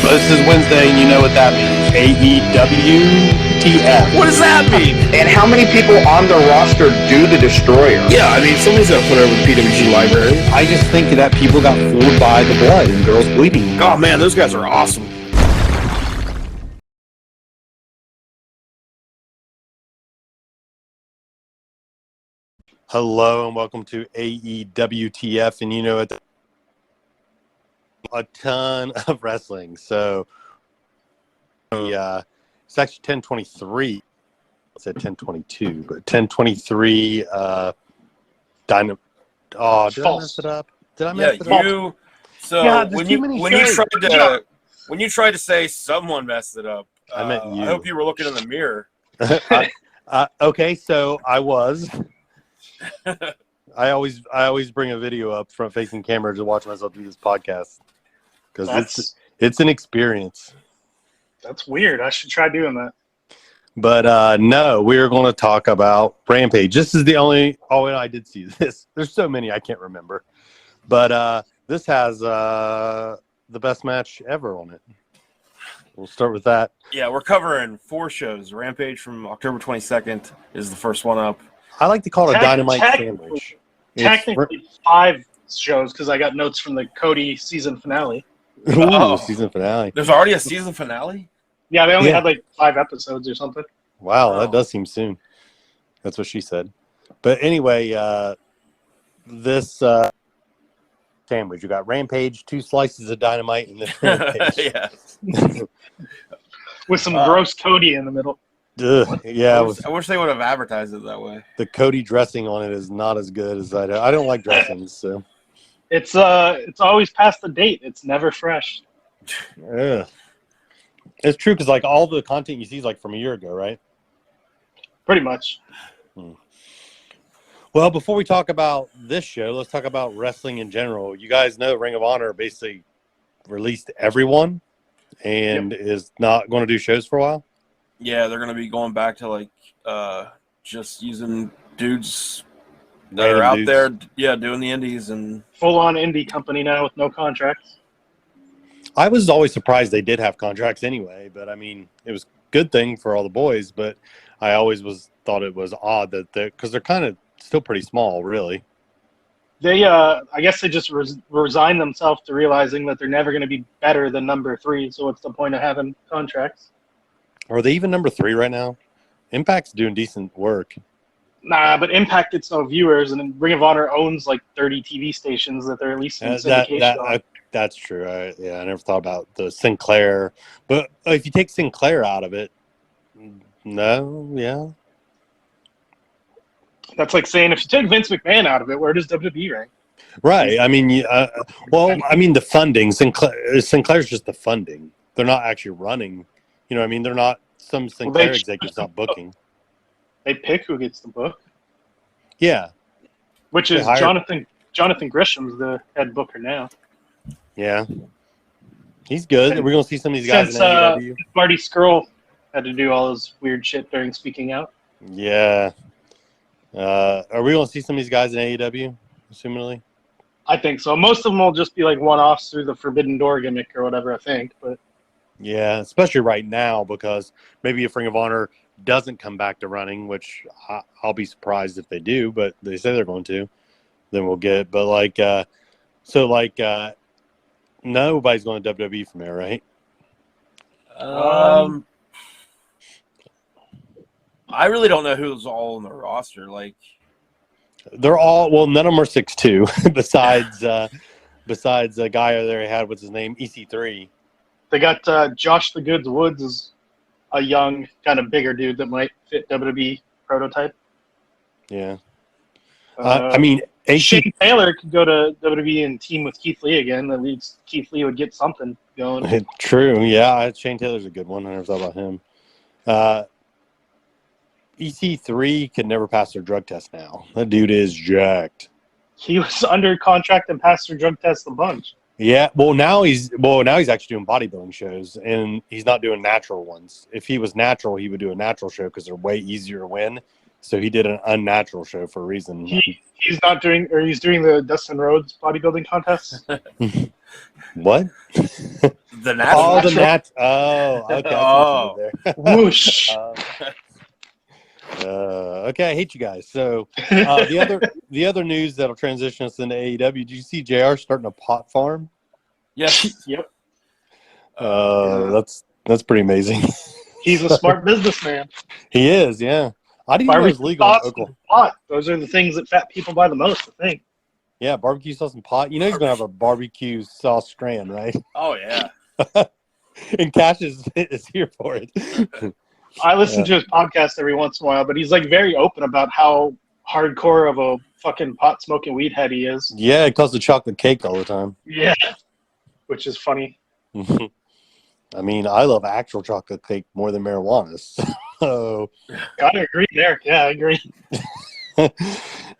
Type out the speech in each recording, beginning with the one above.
This is Wednesday, and you know what that means. AEWTF. What does that mean? And how many people on the roster do the Destroyer? Yeah, I mean, somebody's got to put over the PWG library. I just think that people got fooled by the blood and girls bleeding. Oh, man, those guys are awesome. Hello, and welcome to AEWTF, and you know what? A ton of wrestling. So, it's actually 10:23. I said 10:22, but 10:23. Dynamite. Oh, did I mess it up? Did I mess it up? So God, when you tried to say someone messed it up, I meant you. I hope you were looking in the mirror. Okay, so I was. I always bring a video up front facing camera to watch myself do this podcast because it's an experience. That's weird. I should try doing that. But no, we're going to talk about Rampage. This is the only. Oh, and I did see this. There's so many I can't remember, but this has the best match ever on it. We'll start with that. Yeah, we're covering 4 shows. Rampage from October 22nd is the first one up. I like to call it a dynamite sandwich. Technically 5 shows because I got notes from the Cody season finale. Ooh, season finale. There's already a season finale? Yeah, they only had like 5 episodes or something. Wow, that does seem soon. That's what she said. But anyway, this sandwich, you got Rampage, 2 slices of dynamite, and then Rampage. Yes. With some gross Cody in the middle. Yeah, I wish they would have advertised it that way. The Cody dressing on it is not as good as I don't like dressings, so it's always past the date. It's never fresh. Yeah, it's true because like all the content you see is like from a year ago, right? Pretty much. Well, before we talk about this show, let's talk about wrestling in general. You guys know Ring of Honor basically released everyone and is not going to do shows for a while. Yeah, they're going to be going back to, like, just using dudes that are out there, doing the indies. And full-on indie company now with no contracts. I was always surprised they did have contracts anyway, but, I mean, it was a good thing for all the boys, but I always thought it was odd that because they're kind of still pretty small, really. They, I guess they just resigned themselves to realizing that they're never going to be better than number 3, so what's the point of having contracts? Are they even number 3 right now? Impact's doing decent work. Nah, but Impact gets no viewers, and Ring of Honor owns like 30 TV stations that they're at least in syndication on. That's true. I never thought about the Sinclair. But if you take Sinclair out of it, no. That's like saying if you take Vince McMahon out of it, where does WWE rank? Right. I mean, the funding. Sinclair's just the funding. They're not actually running. You know what I mean? They're not, some Sinclair executives not booking. They pick who gets the book. Yeah. Which is Jonathan Grisham's the head booker now. Yeah. He's good. We're going to see some of these guys in AEW. Marty Scurll had to do all his weird shit during speaking out. Yeah. Are we going to see some of these guys in AEW, assumingly? I think so. Most of them will just be like one-offs through the Forbidden Door gimmick or whatever, I think. But yeah, especially right now because maybe if Ring of Honor doesn't come back to running, which I'll be surprised if they do, but they say they're going to, then we'll get it. But nobody's going to WWE from there, right? I really don't know who's all on the roster. Like, they're all none of them are 6'2", besides the guy over there had what's his name, EC3. They got Josh the Goods Woods is a young, kind of bigger dude that might fit WWE prototype. Yeah. I mean, Shane Taylor could go to WWE and team with Keith Lee again. At least Keith Lee would get something going. True. Yeah, Shane Taylor's a good one. I never thought about him. EC3 could never pass their drug test now. That dude is jacked. He was under contract and passed their drug test a bunch. Yeah, now he's actually doing bodybuilding shows, and he's not doing natural ones. If he was natural, he would do a natural show because they're way easier to win. So he did an unnatural show for a reason. He's not doing, or he's doing the Dustin Rhodes bodybuilding contest. What? The natural. Okay. I Oh. see what you did there. Whoosh. Okay, I hate you guys. So the other news that'll transition us into AEW. Did you see JR starting a pot farm? Yes. Yep. That's pretty amazing. He's a smart businessman. He is, yeah. I didn't even know it was legal in Sauce and Oklahoma. pot. Those are the things that fat people buy the most, I think. Yeah, barbecue sauce and pot. You know he's gonna have a barbecue sauce strand, right? Oh yeah. And Cash is here for it. I listen to his podcast every once in a while, but he's like very open about how hardcore of a fucking pot smoking weed head he is. Yeah, it calls the chocolate cake all the time. Yeah, which is funny. I mean, I love actual chocolate cake more than marijuana. So, Gotta agree there. Yeah, I agree.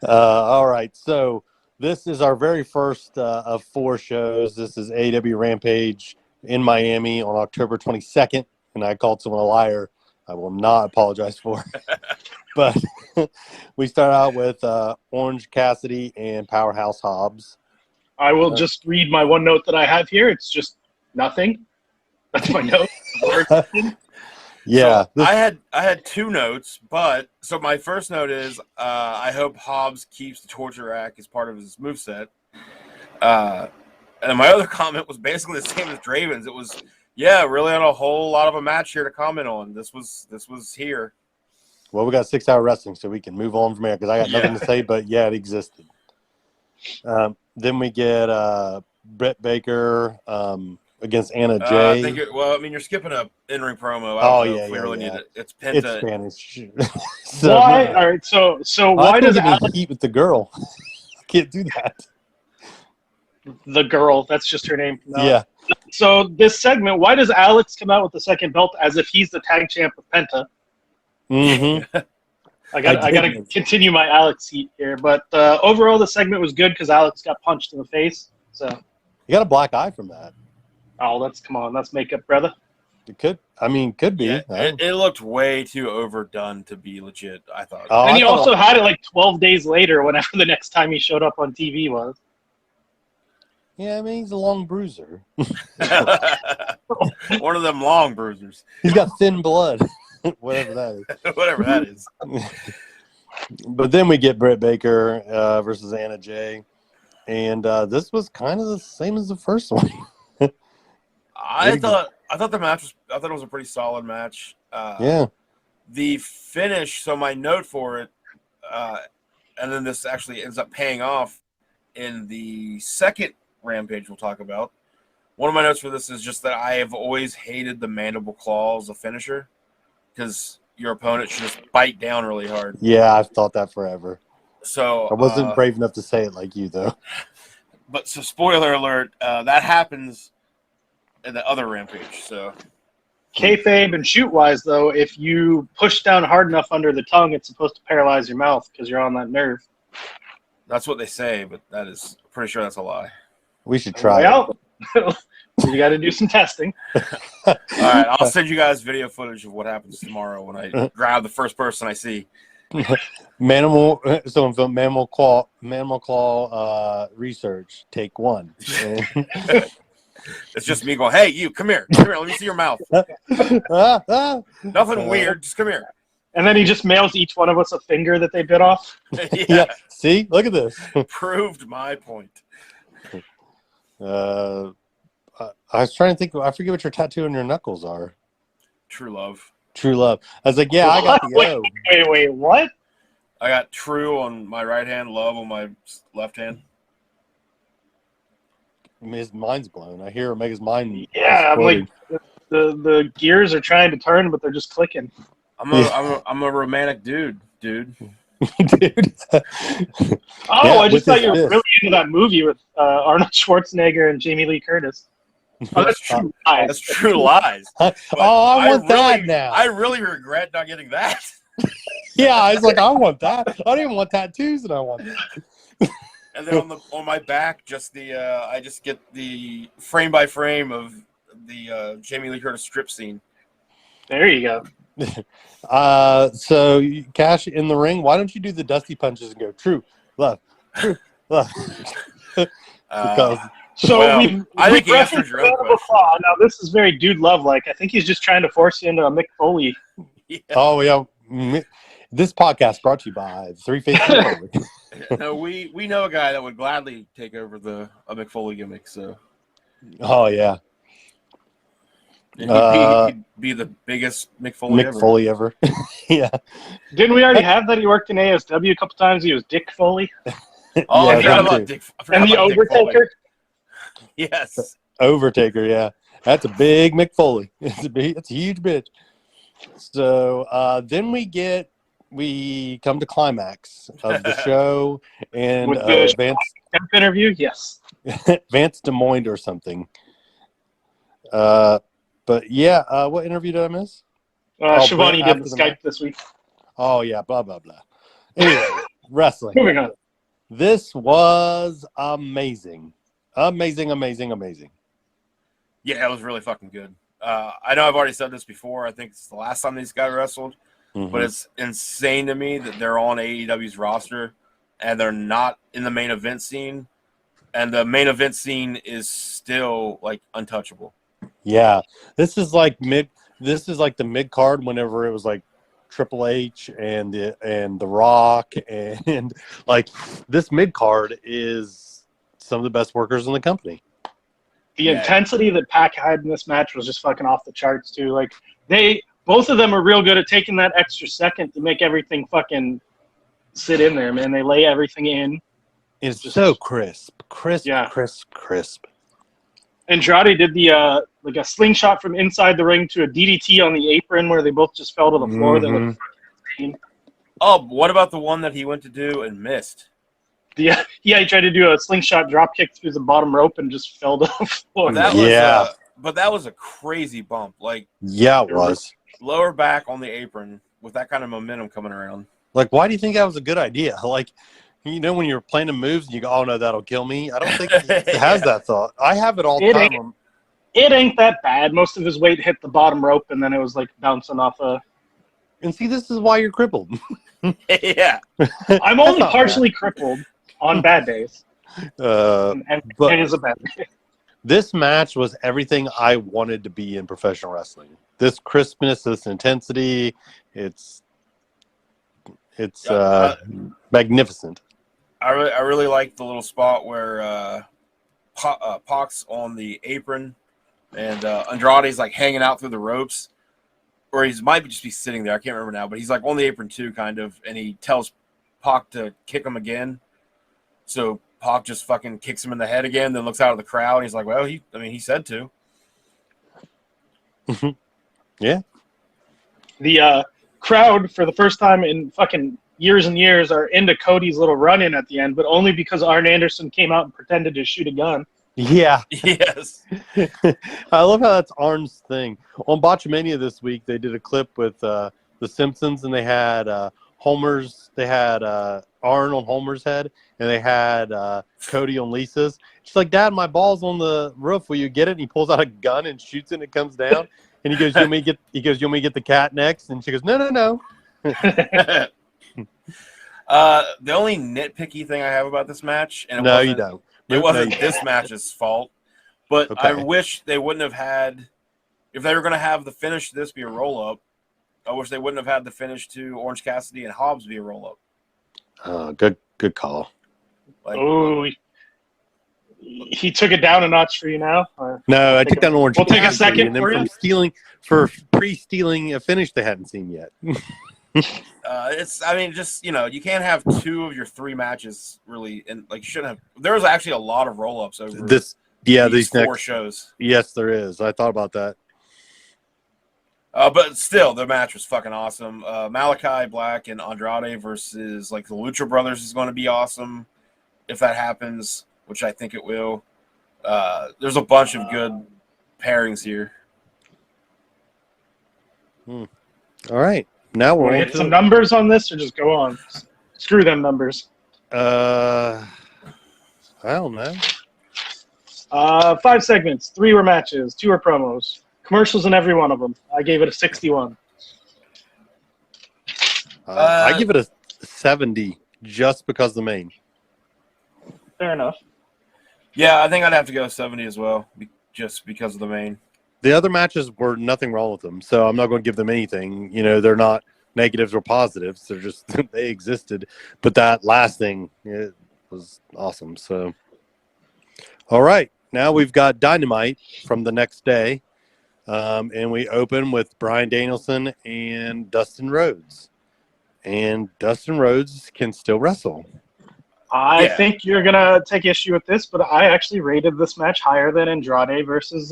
all right. So this is our very first of 4 shows. This is AEW Rampage in Miami on October 22nd, and I called someone a liar. I will not apologize for it. But we start out with Orange Cassidy and Powerhouse Hobbs. I will just read my one note that I have here. It's just nothing. That's my note. Yeah. So I had 2 notes, but so my first note is I hope Hobbs keeps the torture rack as part of his moveset. And my other comment was basically the same as Draven's. It was, yeah, really not a whole lot of a match here to comment on. This was here. Well, we got 6-hour wrestling, so we can move on from there because I got nothing to say, but yeah, it existed. Then we get Britt Baker against Anna Jay. I think you're skipping a in-ring promo. I don't know if we really need it. It's Penta. It's Spanish. Why? All right, so why does Alex heat with the girl? I can't do that. The girl? That's just her name. No. Yeah. So this segment, why does Alex come out with the second belt as if he's the tag champ of Penta? Mm-hmm. I gotta continue my Alex heat here, but overall the segment was good because Alex got punched in the face. So you got a black eye from that. Oh, that's makeup, brother. It could be. Yeah, it looked way too overdone to be legit, I thought. And he also had it like 12 days later, whenever the next time he showed up on TV was. Yeah, I mean, he's a long bruiser. One of them long bruisers. He's got thin blood, whatever that is. Whatever that is. But then we get Britt Baker versus Anna Jay. And this was kind of the same as the first one. I thought the match was. I thought it was a pretty solid match. Yeah. The finish. So my note for it, and then this actually ends up paying off in the second Rampage we'll talk about. One of my notes for this is just that I have always hated the mandible claw as a finisher because your opponent should just bite down really hard. Yeah, I've thought that forever. So I wasn't brave enough to say it like you, though. But so spoiler alert, that happens in the other Rampage. So Kayfabe and shoot-wise, though, if you push down hard enough under the tongue, it's supposed to paralyze your mouth because you're on that nerve. That's what they say, but pretty sure that's a lie. We should try it. You got to do some testing. All right, I'll send you guys video footage of what happens tomorrow when I grab the first person I see. Mammal claw research. Take 1. It's just me going, hey, you, come here, let me see your mouth. Nothing weird, just come here. And then he just mails each one of us a finger that they bit off. Yeah. See, look at this. Proved my point. I was trying to think. I forget what your tattoo on your knuckles are. True love. True love. I was like, yeah, I got the O. Wait, what? I got true on my right hand, love on my left hand. His mind's blown. I hear Omega's mind. Yeah, I'm like, the gears are trying to turn, but they're just clicking. I'm a romantic dude. Dude. I just thought you were really into that movie with Arnold Schwarzenegger and Jamie Lee Curtis. Oh, that's true lies. That's true lies. I want that now. I really regret not getting that. Yeah, I was like, I want that. I didn't want tattoos, and I want that. And then on my back, just I just get the frame by frame of the Jamie Lee Curtis strip scene. There you go. So Cash in the ring. Why don't you do the dusty punches and go true love, love? Because So Well, we I think you referenced answered your the own Man of the question. Claw. Now this is very dude love like. I think he's just trying to force you into a Mick Foley. Yeah. oh yeah, this podcast brought to you by Three Faces Republic. No, we know a guy that would gladly take over a Mick Foley gimmick. So Oh yeah, and he'd be the biggest Mick Foley Mick ever. Foley ever. Yeah. Didn't we already have that? He worked in ASW a couple times. He was Dick Foley Oh, Yeah, I forgot him about too. Dick. I forgot and the about Dick Foley. Overtaker. Yes. Overtaker, yeah. That's a big Mick Foley. It's a huge bitch. So then we come to climax of the show and With the Vance Temp interview. Yes. Vance Des Moines or something. But yeah, what interview did I miss? Shivani did after the the Skype match. this week. Oh yeah, blah blah blah. Anyway, wrestling. Moving on. This was amazing. Amazing. Yeah, it was really fucking good. I know I've already said this before. I think it's the last time these guys wrestled, but it's insane to me that they're on AEW's roster and they're not in the main event scene, and the main event scene is still like untouchable. Yeah, this is like the mid card whenever it was like Triple H and the Rock, and like this mid card is some of the best workers in the company. The intensity that Pac had in this match was just fucking off the charts too. Like both of them are real good at taking that extra second to make everything fucking sit in there, man. They lay everything in. It's just so crisp. Yeah. Crisp. Andrade did the like a slingshot from inside the ring to a DDT on the apron where they both just fell to the floor. That was fucking insane. Oh, what about the one that he went to do and missed? He tried to do a slingshot drop kick through the bottom rope and just fell to the floor. That was but that was a crazy bump. Like, yeah, it was. Lower back on the apron with that kind of momentum coming around. Like, why do you think that was a good idea? Like, you know, when you're planning moves and you go, oh no, that'll kill me. I don't think he has that thought. I have it all the time. It ain't that bad. Most of his weight hit the bottom rope and then it was like bouncing off a. And see, this is why you're crippled. Yeah. I'm only partially crippled on bad days. But it is a bad day. This match was everything I wanted to be in professional wrestling. This crispness, this intensity, it's magnificent. I really like the little spot where Pac's on the apron and Andrade's like hanging out through the ropes, or he might just be sitting there. I can't remember now, but he's like on the apron too, kind of, and he tells Pac to kick him again. So Pac just fucking kicks him in the head again, then looks out of the crowd. And he's like, well, he said to. Yeah. The crowd, for the first time in fucking years and years, are into Cody's little run-in at the end, but only because Arn Anderson came out and pretended to shoot a gun. Yeah. Yes. I love how that's Arn's thing. On Botchamania this week, they did a clip with The Simpsons, and they had Homer's. They had Arn on Homer's head, and they had Cody on Lisa's. She's like, "Dad, my ball's on the roof. Will you get it?" And he pulls out a gun and shoots it, and it comes down. And he goes, "You want me to get?" He goes, "You want me to get the cat next?" And she goes, "No." The only nitpicky thing I have about this match, and you don't. It wasn't this match's fault, but Okay. I wish they wouldn't have had. If they were going to have the finish to this be a roll-up, I wish they wouldn't have had the finish to Orange Cassidy and Hobbs be a roll-up. Good call. Like, Oh, he took it down a notch for you now? No, I took down Orange. We'll take a Cassidy, second and then for you. for pre-stealing a finish they hadn't seen yet. you can't have two of your three matches really, and like you shouldn't have. There was actually a lot of roll-ups over these four shows. Yes, there is. I thought about that. But still, the match was fucking awesome. Malachi Black and Andrade versus like the Lucha Brothers is going to be awesome if that happens, which I think it will. There's a bunch of good pairings here. All right. Now we're Want to hit some numbers on this, or just go on? Screw them numbers. I don't know. 5 segments. 3 were matches. 2 were promos. Commercials in every one of them. I gave it a 61. I give it a 70 just because of the main. Fair enough. Yeah, I think I'd have to go 70 as well, just because of the main. The other matches were nothing wrong with them, so I'm not going to give them anything. You know, they're not negatives or positives. They're just they existed. But that last thing, it was awesome. So, all right, now we've got Dynamite from the next day, and we open with Bryan Danielson and Dustin Rhodes, and Dustin Rhodes can still wrestle. I Yeah. think you're gonna take issue with this, but I actually rated this match higher than Andrade versus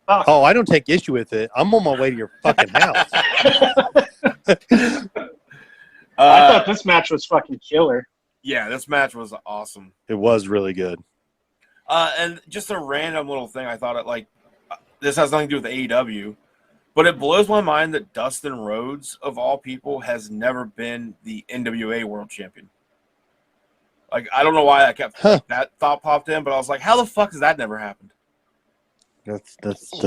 Pac. Oh, I don't take issue with it. I'm on my way to your fucking house. I thought this match was fucking killer. Yeah, this match was awesome. It was really good. And just a random little thing, I thought this has nothing to do with AEW, but it blows my mind that Dustin Rhodes, of all people, has never been the NWA World Champion. Like, I don't know why that thought popped in, but I was like, how the fuck has that never happened? That's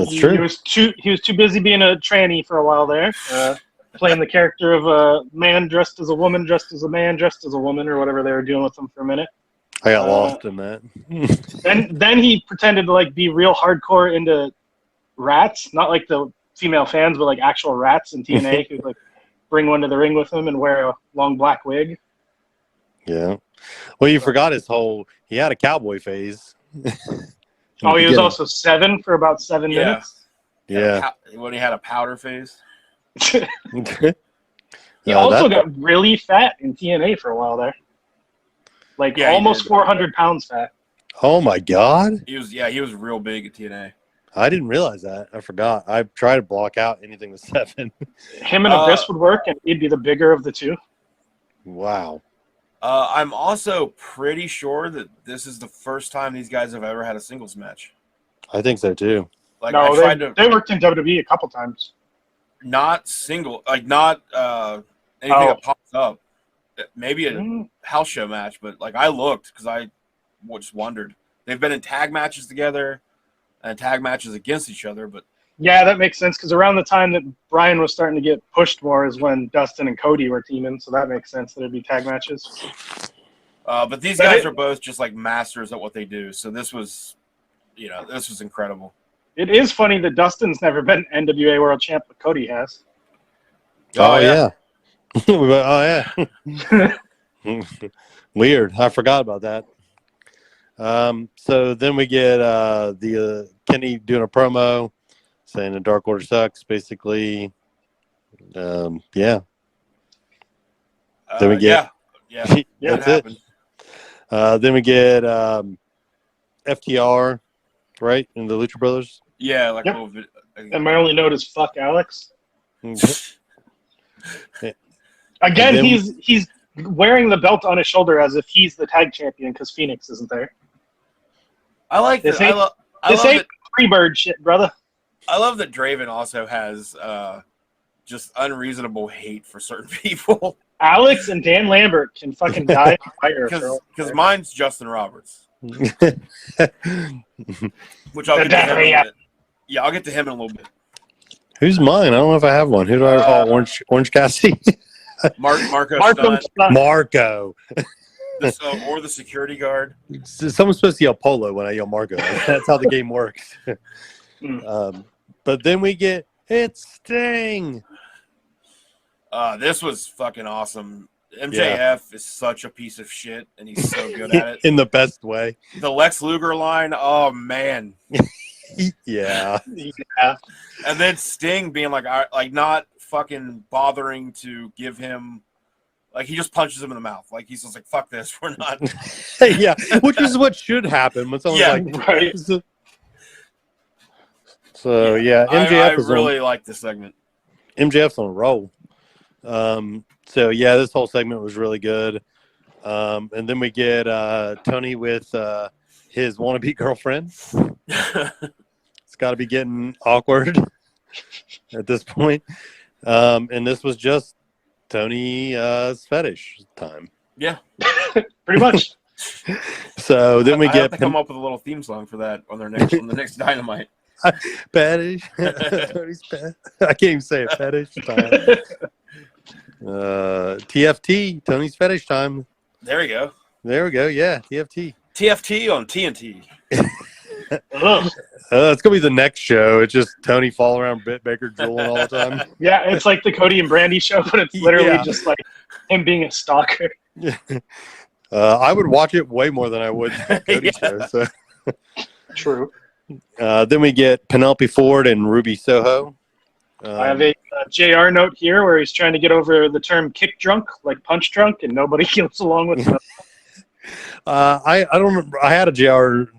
He true. was too busy being a tranny for a while there, playing the character of a man dressed as a woman, dressed as a man, dressed as a woman, or whatever they were doing with him for a minute. I got lost in that. Then he pretended to like be real hardcore into rats, not like the female fans, but like actual rats in TNA who like bring one to the ring with him and wear a long black wig. Yeah. Well, you forgot he had a cowboy phase. Oh, he was also 7 for about 7 minutes. Yeah. When he had a powder face. He also got really fat in TNA for a while there. Like almost 400 pounds fat. Oh my God. He was real big at TNA. I didn't realize that. I forgot. I tried to block out anything with 7. Him and Abyss would work, and he'd be the bigger of the two. Wow. I'm also pretty sure that this is the first time these guys have ever had a singles match. I think so too. Like, No, I tried they worked in WWE a couple times. not single, like not anything that pops up. Maybe a house show match, but like I looked because I just wondered. They've been in tag matches together and tag matches against each other, but Yeah, that makes sense because around the time that Bryan was starting to get pushed more is when Dustin and Cody were teaming, so that makes sense that it'd be tag matches. but these guys are both just like masters at what they do. So this was incredible. It is funny that Dustin's never been NWA World Champ, but Cody has. Oh yeah. Oh yeah. Weird. I forgot about that. So then we get the Kenny doing a promo saying the Dark Order sucks, basically. Yeah. Then we get that's it. Then we get FTR, right? And the Lucha Brothers. Yeah, like Yep. a little bit. And my only note is fuck Alex. Yeah. Again, then- he's wearing the belt on his shoulder as if he's the tag champion because Phoenix isn't there. I like This this. This ain't Freebird shit, brother. I love that Draven also has just unreasonable hate for certain people. Alex and Dan Lambert can fucking die in fire. Because mine's Justin Roberts, which I'll get to him in a little bit. Yeah, I'll get to him in a little bit. Who's mine? I don't know if I have one. Who do I call? Orange Cassidy? Marco Marco Stunt, Marco. or the security guard. Someone's supposed to yell Polo when I yell Marco. That's how the game works. But then we get it's Sting. This was fucking awesome. MJF is such a piece of shit, and he's so good at it. In the best way. The Lex Luger line, oh man. Yeah. And then Sting being like not fucking bothering to give him, like he just punches him in the mouth. Like he's just like, fuck this, we're not. Yeah, which is what should happen when someone's like, right. So yeah, I really like this segment. MJF's on a roll. So yeah, this whole segment was really good. And then we get Tony with his wannabe girlfriend. It's got to be getting awkward at this point. And this was just Tony's fetish time. Yeah, pretty much. So then we I get have to come up with a little theme song for that on the next Dynamite. fetish. Tony's I can't even say it. Fetish time. TFT, Tony's fetish time. There you go. There we go. Yeah, TFT. TFT on TNT. Ugh. It's gonna be the next show. It's just Tony falling around Bit Baker drooling all the time. Yeah, it's like the Cody and Brandy show, but it's literally Yeah. just like him being a stalker. I would watch it way more than I would Cody's show. So. True. Then we get Penelope Ford and Ruby Soho. I have a JR note here where he's trying to get over the term kick drunk, like punch drunk, and nobody goes along with it. I don't remember. I had a JR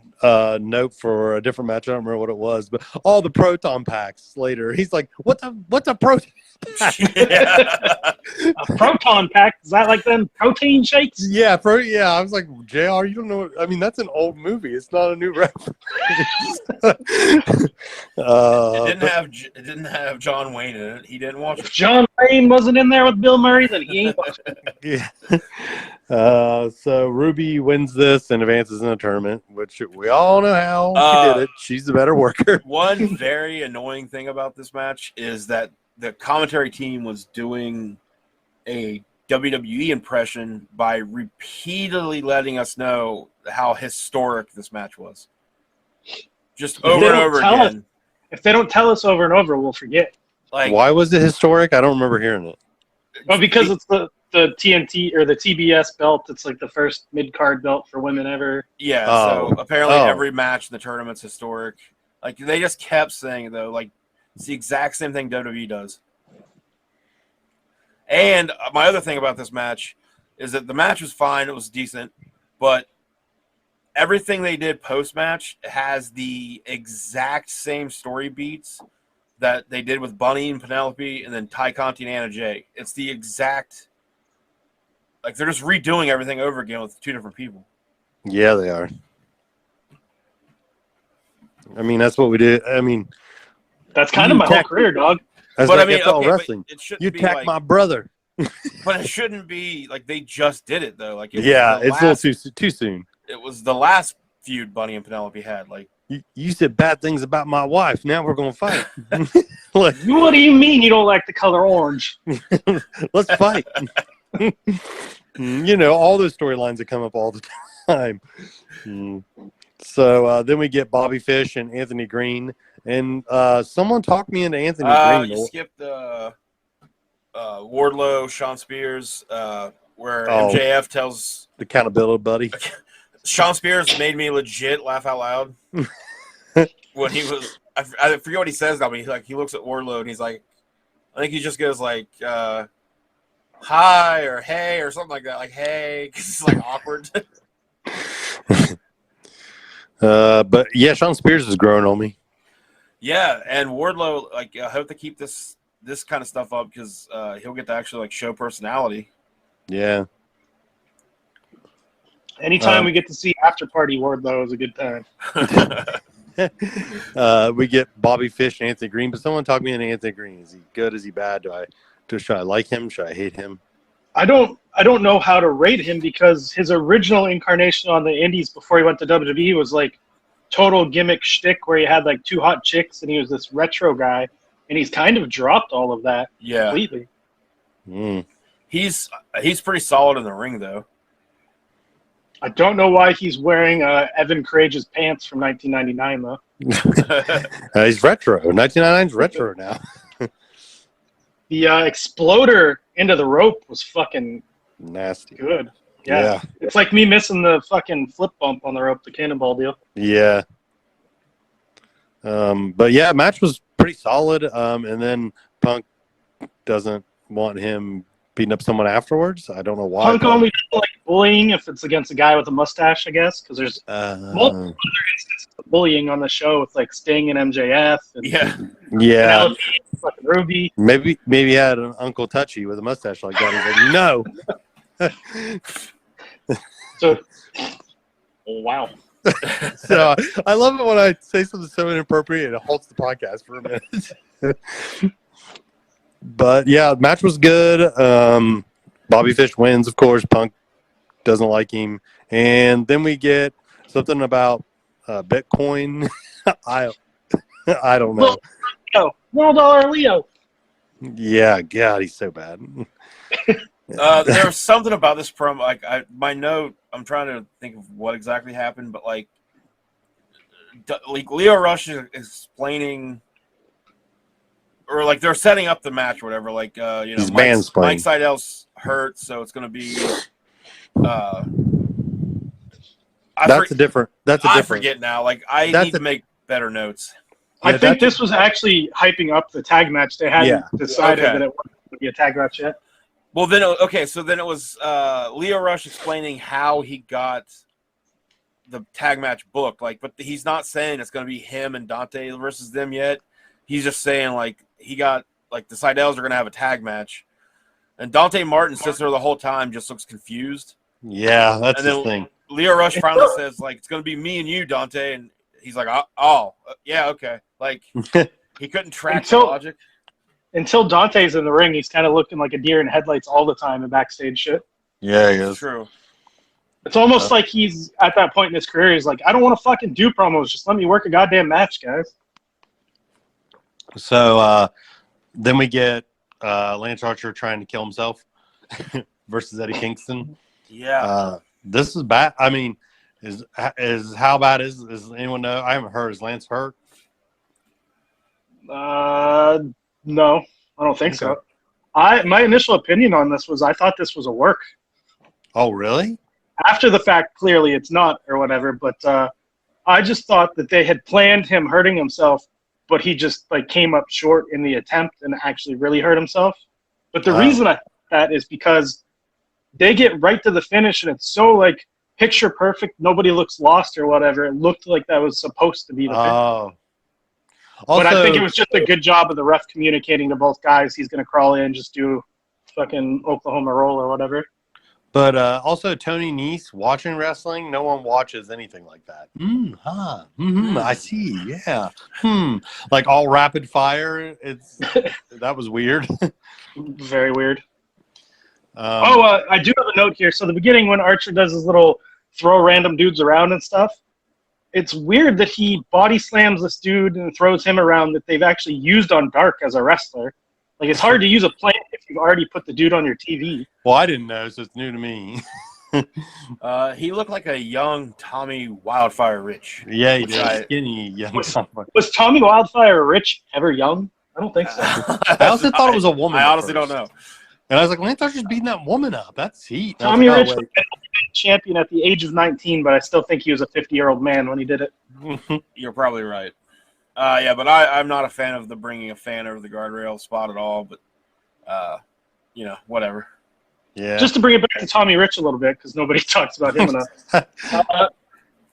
note for a different match. I don't remember what it was, but all the proton packs later. He's like, what's a proton pack? A proton pack? Is that like them protein shakes? Yeah, I was like, JR, you don't know. I mean, that's an old movie. It's not a new reference. It didn't have John Wayne in it. He didn't watch it. If John Wayne wasn't in there with Bill Murray, then he ain't watching it. Yeah. So Ruby wins this and advances in the tournament, which we all know how she did it. She's the better worker. One very annoying thing about this match is that the commentary team was doing a WWE impression by repeatedly letting us know how historic this match was. Just over and over again. If they don't tell us over and over, we'll forget. Like, why was it historic? I don't remember hearing it. Well, because it's the TNT or the TBS belt. It's like the first mid-card belt for women ever. Yeah, so apparently every match in the tournament's historic. Like, they just kept saying it, though. Like, it's the exact same thing WWE does. And my other thing about this match is that the match was fine. It was decent. But everything they did post-match has the exact same story beats that they did with Bunny and Penelope and then Ty Conti and Anna Jay. It's the exact... Like, they're just redoing everything over again with two different people. Yeah, they are. I mean, that's what we did. I mean... That's kind of my whole career, dog. But I mean, all wrestling. You attacked like, my brother. But it shouldn't be like they just did it though. Like, it's a little too soon. It was the last feud Bunny and Penelope had. Like, you said bad things about my wife. Now we're gonna fight. What do you mean you don't like the color orange? Let's fight. You know, all those storylines that come up all the time. So then we get Bobby Fish and Anthony Green. And someone talked me into Anthony Green. You skipped Wardlow, Sean Spears, where MJF tells the accountability buddy. Sean Spears made me legit laugh out loud when he was. I forget what he says now, but he looks at Wardlow and he's like, I think he just goes like, "Hi" or "Hey" or something like that, like "Hey," because it's like awkward. But yeah, Sean Spears is growing on me. Yeah, and Wardlow, like, I hope to keep this kind of stuff up because he'll get to actually like show personality. Yeah. Anytime we get to see After Party Wardlow is a good time. We get Bobby Fish and Anthony Green, but someone talked me into Anthony Green. Is he good? Is he bad? Should I like him? Should I hate him? I don't know how to rate him because his original incarnation on the Indies before he went to WWE was like total gimmick shtick where he had like two hot chicks and he was this retro guy, and he's kind of dropped all of that completely. He's pretty solid in the ring though. I don't know why he's wearing Evan Courage's pants from 1999 though. He's retro. 1999's retro now. The exploder into the rope was fucking nasty. Good. Yeah. It's like me missing the fucking flip bump on the rope, the cannonball deal. Yeah. But yeah, match was pretty solid. And then Punk doesn't want him beating up someone afterwards. I don't know why. Punk only does like bullying if it's against a guy with a mustache, I guess, because there's multiple other instances of bullying on the show with like Sting and MJF. And yeah. Fucking Ruby. Maybe he had an Uncle Touchy with a mustache like that. He's like, no. So, wow. So I love it when I say something so inappropriate and it halts the podcast for a minute. But yeah, the match was good. Bobby Fish wins, of course. Punk doesn't like him, and then we get something about Bitcoin. I don't know. $1 Leo. Yeah, God, he's so bad. There was something about this promo. Like my note, I'm trying to think of what exactly happened, but like Leo Rush is explaining, or like they're setting up the match or whatever. Like He's Mike mansplaining. Seidel's hurt, so it's going to be. I forget now. Like I need to make better notes. I think this was actually hyping up the tag match. They hadn't decided that it wasn't going to be a tag match yet. Well, then so then it was Leo Rush explaining how he got the tag match book. Like, but he's not saying it's going to be him and Dante versus them yet. He's just saying like he got like the Seidels are going to have a tag match, and Dante Martin sits there the whole time, just looks confused. Yeah, that's the thing. Leo Rush finally says like it's going to be me and you, Dante, and he's like, oh yeah, okay. Like he couldn't track the logic. Until Dante's in the ring, he's kind of looking like a deer in headlights all the time in backstage shit. Yeah, he is. True. It's almost like he's at that point in his career. He's like, I don't want to fucking do promos. Just let me work a goddamn match, guys. So then we get Lance Archer trying to kill himself versus Eddie Kingston. Yeah. This is bad. I mean, is how bad is anyone know? I haven't heard. Is Lance hurt? No, I don't think so. My initial opinion on this was I thought this was a work. Oh, really? After the fact, clearly it's not or whatever, but I just thought that they had planned him hurting himself, but he just like came up short in the attempt and actually really hurt himself. But the reason I thought that is because they get right to the finish and it's so like picture perfect, nobody looks lost or whatever. It looked like that was supposed to be the finish. Also, but I think it was just a good job of the ref communicating to both guys. He's going to crawl in, just do fucking Oklahoma roll or whatever. But also, Tony Nese watching wrestling, no one watches anything like that. I see. Yeah. Like all rapid fire. That was weird. Very weird. I do have a note here. So the beginning when Archer does his little throw random dudes around and stuff, it's weird that he body slams this dude and throws him around that they've actually used on Dark as a wrestler. Like, it's hard to use a plant if you've already put the dude on your TV. Well, I didn't know, so it's new to me. He looked like a young Tommy Wildfire Rich. Yeah, he did. Skinny young. Was Tommy Wildfire Rich ever young? I don't think so. I also thought it was a woman. I honestly don't know. And I was like, Lance Archer's beating that woman up. That's heat. Tommy Rich was champion at the age of 19, but I still think he was a 50-year-old man when he did it. You're probably right. Yeah, but I'm not a fan of the bringing a fan over the guardrail spot at all. But, whatever. Yeah. Just to bring it back to Tommy Rich a little bit, because nobody talks about him enough.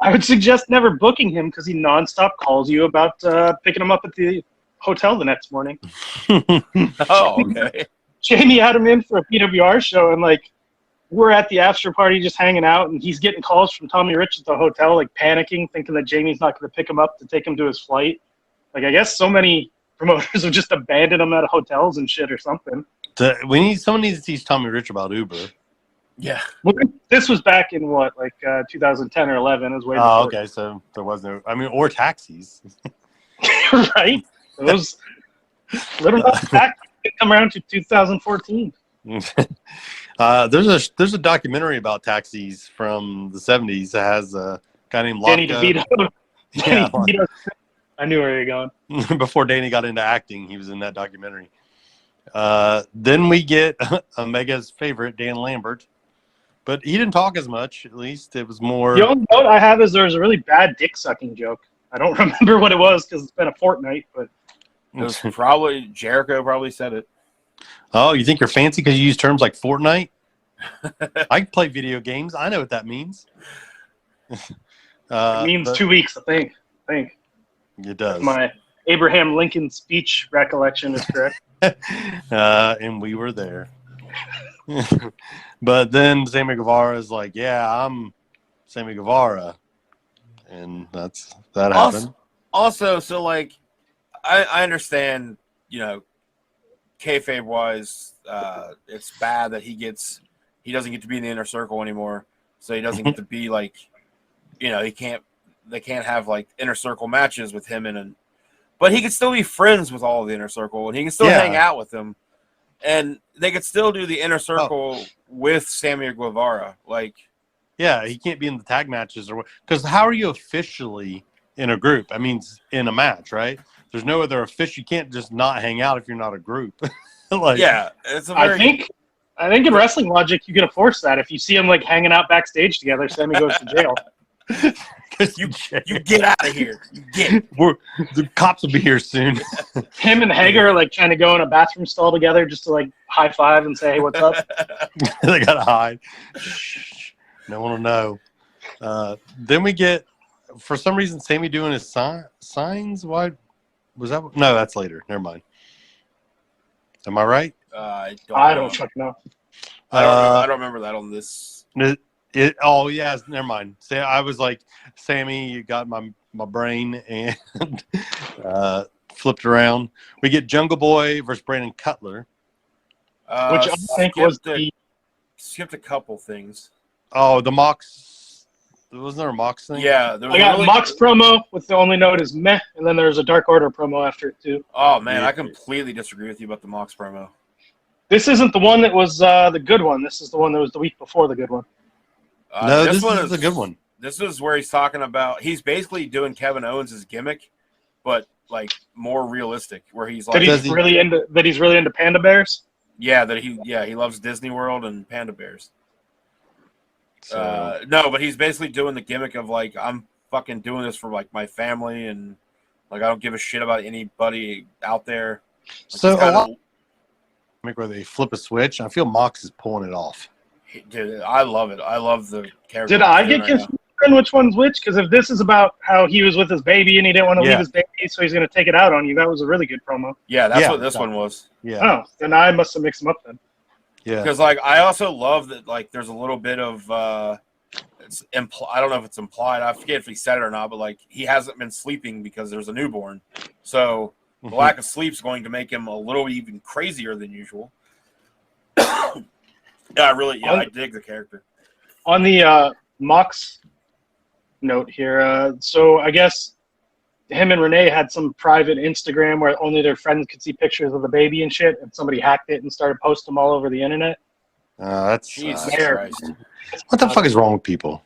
I would suggest never booking him because he nonstop calls you about picking him up at the hotel the next morning. Oh, okay. Jamie had him in for a PWR show, and like we're at the after party just hanging out, and he's getting calls from Tommy Rich at the hotel, like panicking, thinking that Jamie's not going to pick him up to take him to his flight. Like, I guess so many promoters have just abandoned him at hotels and shit or something. Someone needs to teach Tommy Rich about Uber. Yeah. Well, this was back in what, like 2010 or 11? It was way before. Oh, okay. So there was no, or taxis. Right? Those little taxis come around to 2014. There's a documentary about taxis from the 70s that has a guy named Danny Lotka. DeVito. Yeah, DeVito. I knew where you were going. Before Danny got into acting, he was in that documentary. Then we get Omega's favorite, Dan Lambert. But he didn't talk as much, at least. It was more... The only note I have is there was a really bad dick-sucking joke. I don't remember what it was because it's been a fortnight, but... It was probably... Jericho probably said it. Oh, you think you're fancy because you use terms like Fortnite? I play video games. I know what that means. It means 2 weeks, I think. It does. My Abraham Lincoln speech recollection is correct. And we were there. But then Sammy Guevara is like, yeah, I'm Sammy Guevara. And that happened. Also, so like, I understand, kayfabe wise, it's bad that he doesn't get to be in the inner circle anymore. So he doesn't get to be like, they can't have like inner circle matches with him but he can still be friends with all of the inner circle and he can still hang out with them. And they could still do the inner circle with Sammy Guevara. Like, yeah, he can't be in the tag matches or because how are you officially in a group? I mean, in a match, right? There's no other official. You can't just not hang out if you're not a group. Like, yeah, it's a very. I think in wrestling logic, you can force that. If you see them like hanging out backstage together, Sammy goes to jail. You get out of here. You get. The cops will be here soon. Him and Hager are like trying to go in a bathroom stall together just to like high five and say, "Hey, what's up?" They gotta hide. Shh, no one will know. Then we get, for some reason, Sammy doing his signs. Why was that? No, that's later. Never mind. Am I right? I don't fucking know. I don't remember that on this. Oh yeah, never mind. Say I was like, Sammy, you got my brain and flipped around. We get Jungle Boy versus Brandon Cutler, Which I think was skipped a couple things. Oh, the Mox. Wasn't there a Mox thing? Yeah, there was I got Mox promo with the only note is meh, and then there's a Dark Order promo after it too. Oh man, I completely disagree with you about the Mox promo. This isn't the one that was the good one. This is the one that was the week before the good one. No, this is a good one. This is where he's talking about. He's basically doing Kevin Owens' gimmick, but like more realistic. Where he's like he's really into panda bears. Yeah, he loves Disney World and panda bears. So, no, but he's basically doing the gimmick of like, I'm fucking doing this for like my family and like I don't give a shit about anybody out there. Like, so a lot where they flip a switch. I feel Mox is pulling it off. Dude, I love it. I love the character. Did I get confused on which one's which? Because if this is about how he was with his baby and he didn't want to leave his baby, so he's going to take it out on you, that was a really good promo. Yeah, that's what this one was. Yeah. Oh, then I must have mixed them up then. Yeah. Because like I also love that like there's a little bit of I don't know if it's implied. I forget if he said it or not, but like he hasn't been sleeping because there's a newborn. So the lack of sleep is going to make him a little even crazier than usual. Yeah, I dig the character. On the Mox note here, so I guess him and Renee had some private Instagram where only their friends could see pictures of the baby and shit, and somebody hacked it and started posting them all over the internet. That's Jesus Christ. What the fuck is wrong with people?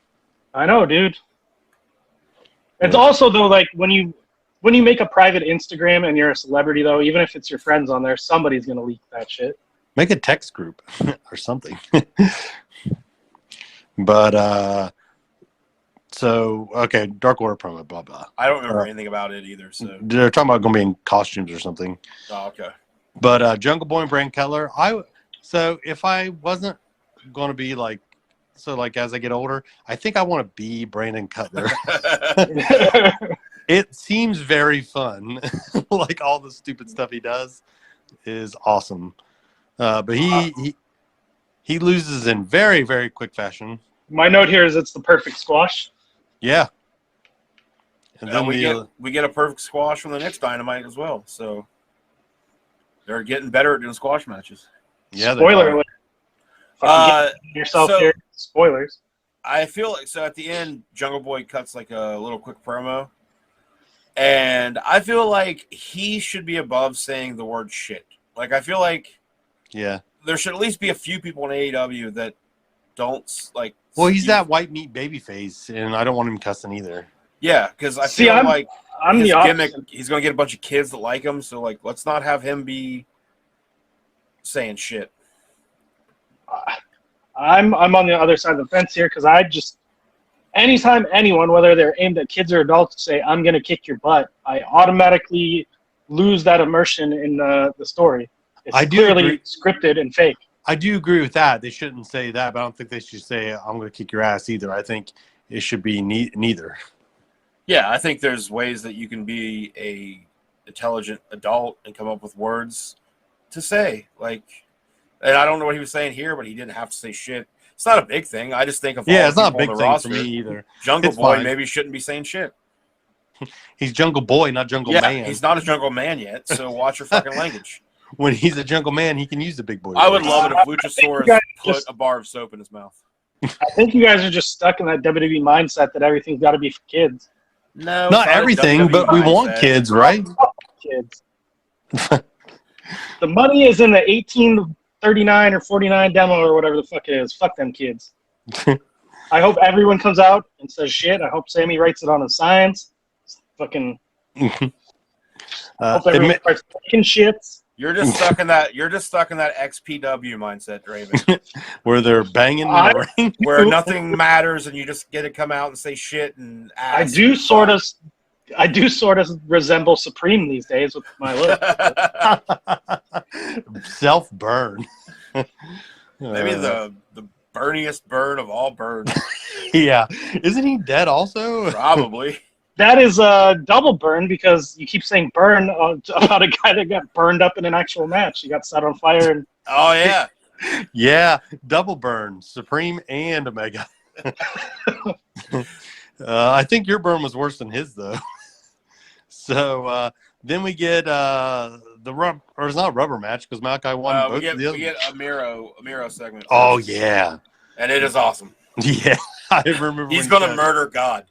I know, dude. It's also though like when you make a private Instagram and you're a celebrity though, even if it's your friends on there, somebody's gonna leak that shit. Make a text group or something. But so okay, Dark Order promo, blah blah. I don't remember anything about it either. So they're talking about going to be in costumes or something. Oh, okay. But Jungle Boy and Brandon Cutler, so if I wasn't going to be like, so like as I get older, I think I want to be Brandon Cutler. It seems very fun. Like all the stupid stuff he does is awesome. But he loses in very, very quick fashion. My note here is it's the perfect squash. Yeah. And then we get a perfect squash from the next Dynamite as well. So they're getting better at doing squash matches. Yeah. Spoiler alert. Yourself here. Spoilers. I feel like so at the end, Jungle Boy cuts like a little quick promo. And I feel like he should be above saying the word shit. Like I feel like there should at least be a few people in AEW that don't like. Well, he's that white meat baby face, and I don't want him cussing either. Yeah, because I feel like I'm his the gimmick, he's going to get a bunch of kids that like him. So, like, let's not have him be saying shit. I'm on the other side of the fence here because I just anytime anyone, whether they're aimed at kids or adults, say I'm going to kick your butt, I automatically lose that immersion in the story. It's clearly scripted and fake. I do agree with that. They shouldn't say that, but I don't think they should say I'm going to kick your ass either. I think it should be neither. Yeah, I think there's ways that you can be a intelligent adult and come up with words to say. Like, and I don't know what he was saying here, but he didn't have to say shit. It's not a big thing. I just think of all it's not a the big on the thing roster, for me either. Jungle It's Boy fine. maybe shouldn't be saying shit. He's Jungle Boy, not Jungle Man. He's not a Jungle Man yet, so watch your fucking language. When he's a Jungle Man, he can use the big boy. I would love it if Luchasaurus put a bar of soap in his mouth. I think you guys are just stuck in that WWE mindset that everything's got to be for kids. No, not everything, but we want kids, right? Kids. The money is in the 1839 or 49 demo or whatever the fuck it is. Fuck them kids. I hope everyone comes out and says shit. I hope Sammy writes it on his signs. Fucking. Hope everyone starts taking shits. You're just stuck in that. You're just stuck in that XPW mindset, Draven, where they're banging in the ring, where nothing matters, and you just get to come out and say shit and ass. I do sort of resemble Supreme these days with my look. Self burn. Maybe the burniest burn of all burns. Yeah, isn't he dead also? Probably. That is a double burn because you keep saying burn about a guy that got burned up in an actual match. He got set on fire. And oh, yeah. Yeah, double burn, Supreme and Omega. I think your burn was worse than his, though. So then we get the it's not a rubber match because Malachi won both of the others. We get a Miro segment. Oh, yeah. And it is awesome. Yeah, I remember. He's going to murder God.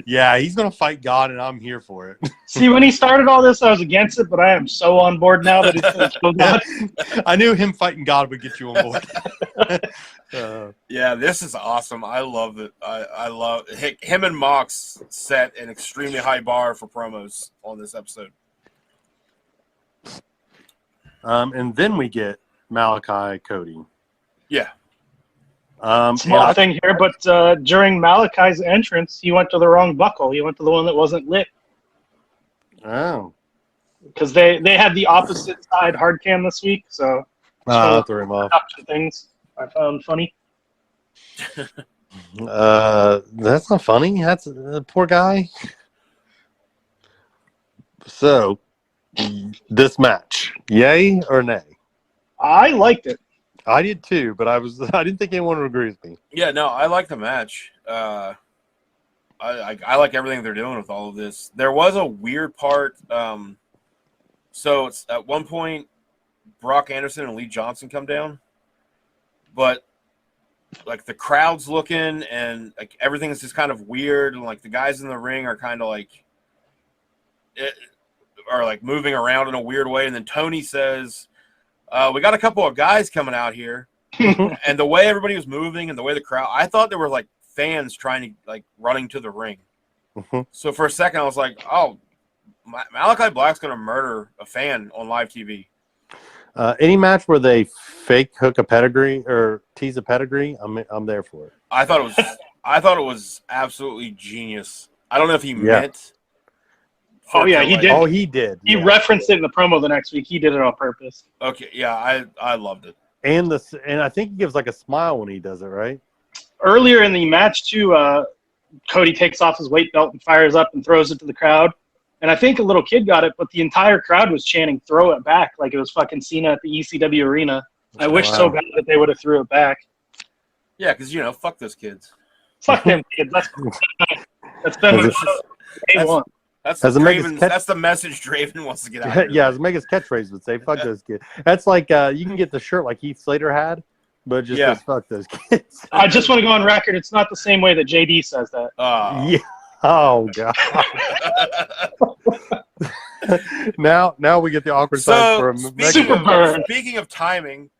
Yeah, he's going to fight God, and I'm here for it. See, when he started all this, I was against it, but I am so on board now that he's going to kill God. I knew him fighting God would get you on board. Yeah, this is awesome. I love it. I love him and Mox set an extremely high bar for promos on this episode. And then we get Malachi Cody. Yeah. Small thing here, but during Malachi's entrance, he went to the wrong buckle. He went to the one that wasn't lit. Oh. Because they had the opposite side hard cam this week, so threw him off. Things I found funny. That's not funny. That's a poor guy. So, this match, yay or nay? I liked it. I did too, but I didn't think anyone would agree with me. Yeah, no, I like the match. I like everything they're doing with all of this. There was a weird part. So it's at one point, Brock Anderson and Lee Johnson come down, but like the crowd's looking and like everything is just kind of weird, and like the guys in the ring are kind of like moving around in a weird way. And then Tony says, we got a couple of guys coming out here. And the way everybody was moving and the way the crowd, I thought there were like fans trying to like running to the ring. So for a second I was like, oh, Malachi Black's going to murder a fan on live TV. Any match where they fake hook a pedigree or tease a pedigree, I'm there for it. I thought it was absolutely genius. I don't know if he meant. Oh yeah, he did. Oh, he did. He referenced it in the promo the next week. He did it on purpose. Okay, yeah, I loved it. And I think he gives like a smile when he does it, right? Earlier in the match too, Cody takes off his weight belt and fires up and throws it to the crowd. And I think a little kid got it, but the entire crowd was chanting, "Throw it back," like it was fucking Cena at the ECW arena. I wish so bad that they would have threw it back. Yeah, because fuck those kids. Fuck them kids. That's been day one. That's the message Draven wants to get out of. Yeah, as Mega's catchphrase would say, "Fuck those kids." That's like you can get the shirt like Heath Slater had, but just says, "Fuck those kids." I just want to go on record. It's not the same way that JD says that. Yeah. Oh god. now we get the awkward side for a speaking of timing,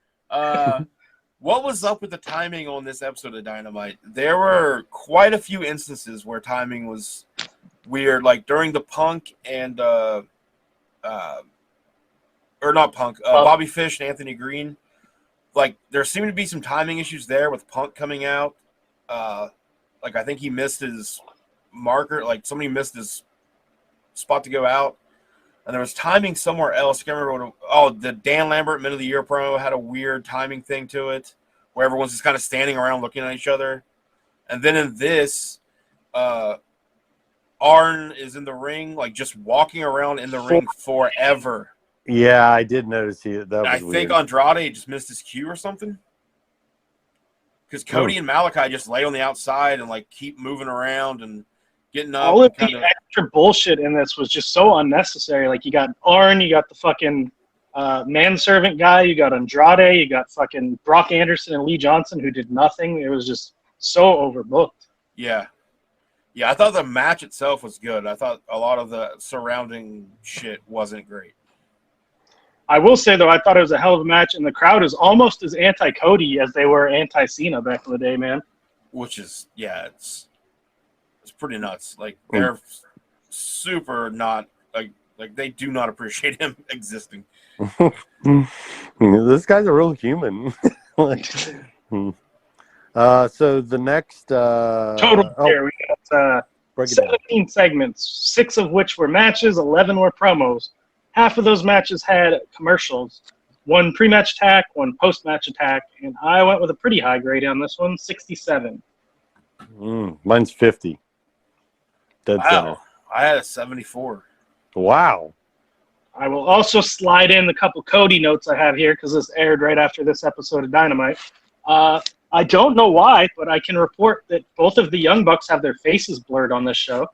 what was up with the timing on this episode of Dynamite? There were quite a few instances where timing was weird, like during the Punk and Bobby Fish and Anthony Green. Like there seemed to be some timing issues there with Punk coming out. Like I think he missed his marker, like somebody missed his spot to go out, and there was timing somewhere else. I can't remember the Dan Lambert Men of the Year promo had a weird timing thing to it, where everyone's just kind of standing around looking at each other. And then in this, Arn is in the ring, like just walking around in the ring forever. Yeah, I did notice that was I weird. think Andrade just missed his cue or something. Because Cody and Malachi just lay on the outside and like keep moving around and getting up. All of the extra bullshit in this was just so unnecessary. Like you got Arn, you got the fucking manservant guy, you got Andrade, you got fucking Brock Anderson and Lee Johnson who did nothing. It was just so overbooked. Yeah. Yeah, I thought the match itself was good. I thought a lot of the surrounding shit wasn't great. I will say, though, I thought it was a hell of a match, and the crowd is almost as anti-Cody as they were anti-Cena back in the day, man. Which is, it's pretty nuts. Like, they're super not, like they do not appreciate him existing. This guy's a real human. So the next Total here, we got 17 segments, 6 of which were matches, 11 were promos. Half of those matches had commercials. 1 pre-match attack, 1 post-match attack, and I went with a pretty high grade on this one, 67. Mine's 50. Dead center. I had a 74. Wow. I will also slide in the couple Cody notes I have here because this aired right after this episode of Dynamite. I don't know why, but I can report that both of the Young Bucks have their faces blurred on this show.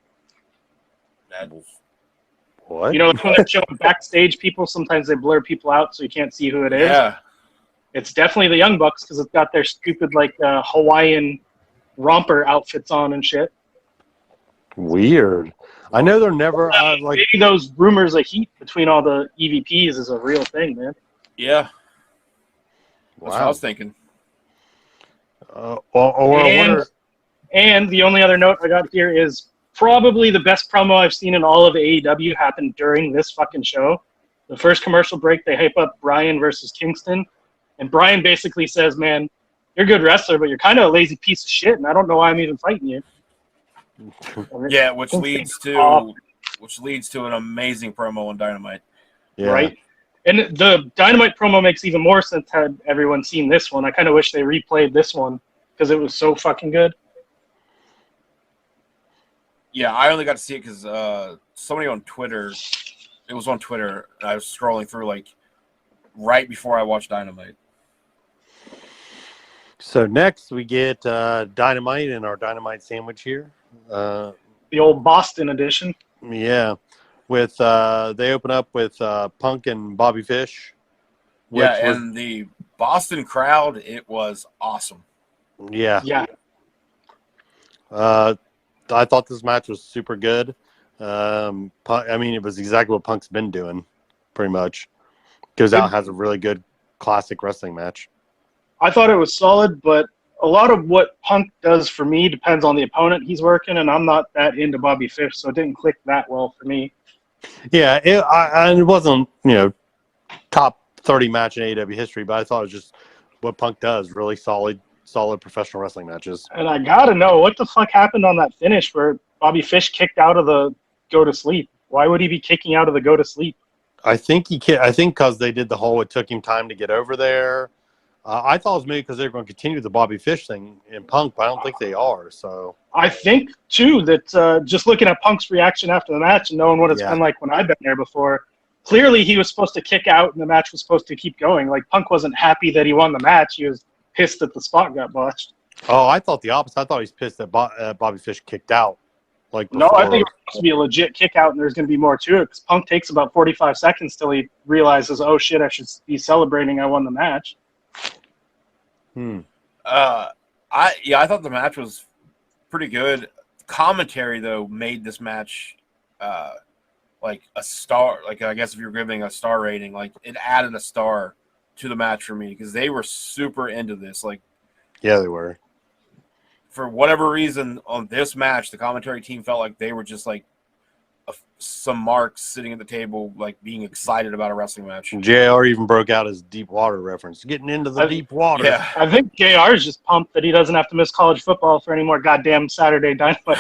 What? You know, when they're showing backstage people, sometimes they blur people out so you can't see who it is. Yeah. It's definitely the Young Bucks because it's got their stupid, Hawaiian romper outfits on and shit. Weird. I know they're never maybe those rumors of heat between all the EVPs is a real thing, man. Yeah. That's what I was thinking. And the only other note I got here is probably the best promo I've seen in all of AEW happened during this fucking show. The first commercial break, they hype up Bryan versus Kingston. And Bryan basically says, man, you're a good wrestler, but you're kind of a lazy piece of shit, and I don't know why I'm even fighting you. Yeah, which leads to an amazing promo on Dynamite. Yeah. Right? And the Dynamite promo makes even more sense had everyone seen this one. I kind of wish they replayed this one because it was so fucking good. Yeah, I only got to see it because somebody on Twitter, it was on Twitter, and I was scrolling through right before I watched Dynamite. So next we get Dynamite in our Dynamite sandwich here. The old Boston edition. Yeah. With they open up with Punk and Bobby Fish. And the Boston crowd, it was awesome. Yeah. Yeah. I thought this match was super good. It was exactly what Punk's been doing, pretty much. Goes out and has a really good classic wrestling match. I thought it was solid, but a lot of what Punk does for me depends on the opponent he's working, and I'm not that into Bobby Fish, so it didn't click that well for me. Yeah, it wasn't, top 30 match in AEW history, but I thought it was just what Punk does, really solid professional wrestling matches. And I gotta know, what the fuck happened on that finish where Bobby Fish kicked out of the go to sleep? Why would he be kicking out of the go to sleep? I think because they did the whole, it took him time to get over there. I thought it was maybe because they were going to continue the Bobby Fish thing in Punk, but I don't think they are. So I think, too, that just looking at Punk's reaction after the match and knowing what it's been like when I've been there before, clearly he was supposed to kick out and the match was supposed to keep going. Like, Punk wasn't happy that he won the match. He was pissed that the spot got botched. Oh, I thought the opposite. I thought he was pissed that Bobby Fish kicked out. No, I think it's supposed to be a legit kick out and there's going to be more to it because Punk takes about 45 seconds till he realizes, oh, shit, I should be celebrating I won the match. I thought the match was pretty good. Commentary though made this match like a star. Like I guess if you're giving a star rating, like it added a star to the match for me because they were super into this. Like, yeah, they were. For whatever reason on this match, the commentary team felt like they were just like some marks sitting at the table, like being excited about a wrestling match. JR even broke out his deep water reference, getting into the deep water. Yeah, I think JR is just pumped that he doesn't have to miss college football for any more goddamn Saturday Dynamite.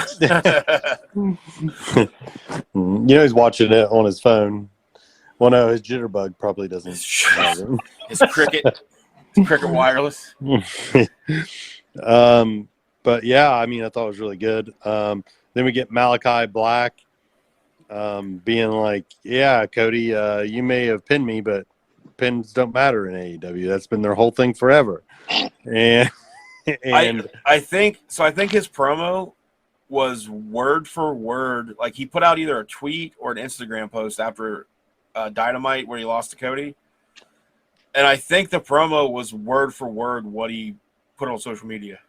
He's watching it on his phone. Well, no, his jitterbug probably doesn't. His cricket wireless. But yeah, I thought it was really good. Then we get Malachi Black being like, yeah, Cody, you may have pinned me, but pins don't matter in AEW. That's been their whole thing forever. And I think his promo was word for word. Like he put out either a tweet or an Instagram post after Dynamite where he lost to Cody. And I think the promo was word for word what he put on social media.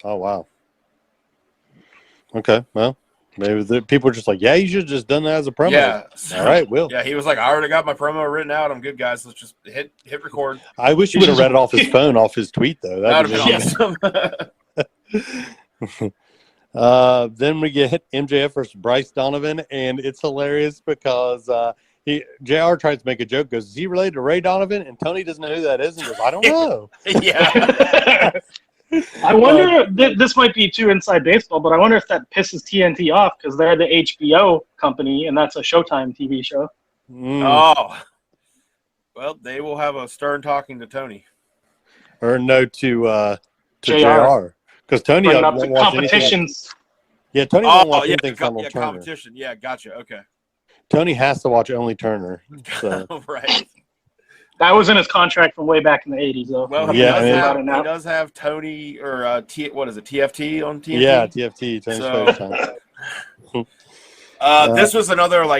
Oh, wow. Okay, well. Maybe the people are just like, yeah, you should have just done that as a promo. Yeah. So, All right, Will. Yeah, he was like, I already got my promo written out. I'm good, guys. Let's just hit record. I wish you would have read it off his phone, off his tweet, though. That That'd would be have been really awesome. Then we get MJF versus Bryce Donovan, and it's hilarious because JR tries to make a joke, goes, is he related to Ray Donovan? And Tony doesn't know who that is, and goes, I don't know. Yeah. I wonder, this might be too inside baseball, but I wonder if that pisses TNT off because they're the HBO company, and that's a Showtime TV show. Oh. Well, they will have a stern talking to Tony. Or no to JR. JR. Because Tony Bring up the won't watch anything. competitions. Yeah, Tony won't watch yeah, anything from Turner. competition. Yeah, gotcha. Okay. Tony has to watch only Turner. So. Right. That was in his contract from way back in the 80s, though. Well, he does have Tony or what is it, TFT on TNT? Yeah, TFT. Tony's this was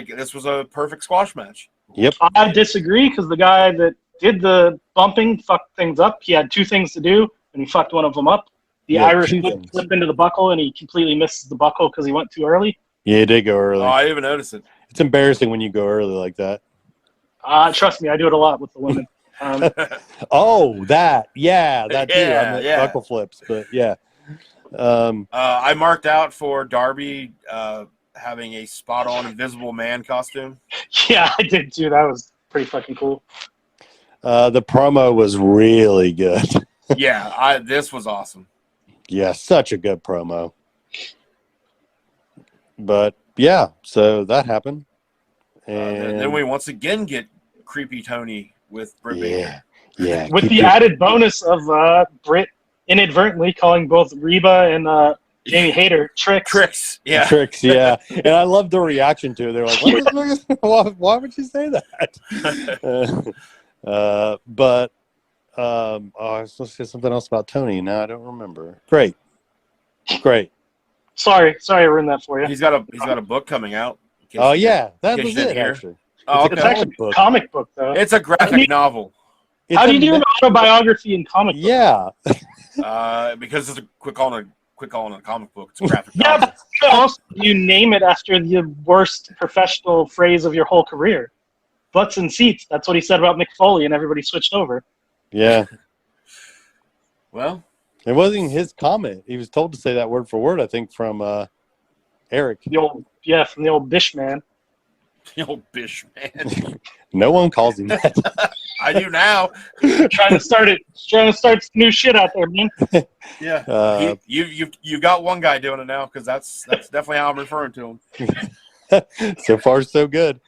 this was a perfect squash match. Yep. I disagree because the guy that did the bumping fucked things up. He had two things to do, and he fucked one of them up. The Irish flip into the buckle, and he completely misses the buckle because he went too early. Yeah, he did go early. Oh, I didn't even notice it. It's embarrassing when you go early like that. Trust me, I do it a lot with the women. That too. I meant buckle flips, but yeah. I marked out for Darby having a spot-on Invisible Man costume. Yeah, I did too. That was pretty fucking cool. The promo was really good. Yeah, this was awesome. Yeah, such a good promo. But yeah, so that happened, and then we once again get creepy Tony with Britt Baker. Yeah, with the added bonus of Britt inadvertently calling both Reba and Jamie Hayter tricks. Yeah. Tricks, yeah. And I love the reaction to it. They're like, why would you say that? I was supposed to say something else about Tony. Now I don't remember. Great. Sorry, I ruined that for you. He's got a book coming out. Oh yeah, that was it. Actually, it's actually a comic book though. It's a graphic novel. How do you do an autobiography in comic book? Yeah. Because it's quit calling it a comic book. It's a graphic novel. But also you name it after the worst professional phrase of your whole career. Butts and seats. That's what he said about Mick Foley, and everybody switched over. Yeah. Well, it wasn't his comment. He was told to say that word for word, I think, from Eric. From the old Bish man. The old Bish man. No one calls him that. I do now. Trying to start new shit out there, man. Yeah. You got one guy doing it now because that's definitely how I'm referring to him. So far, so good.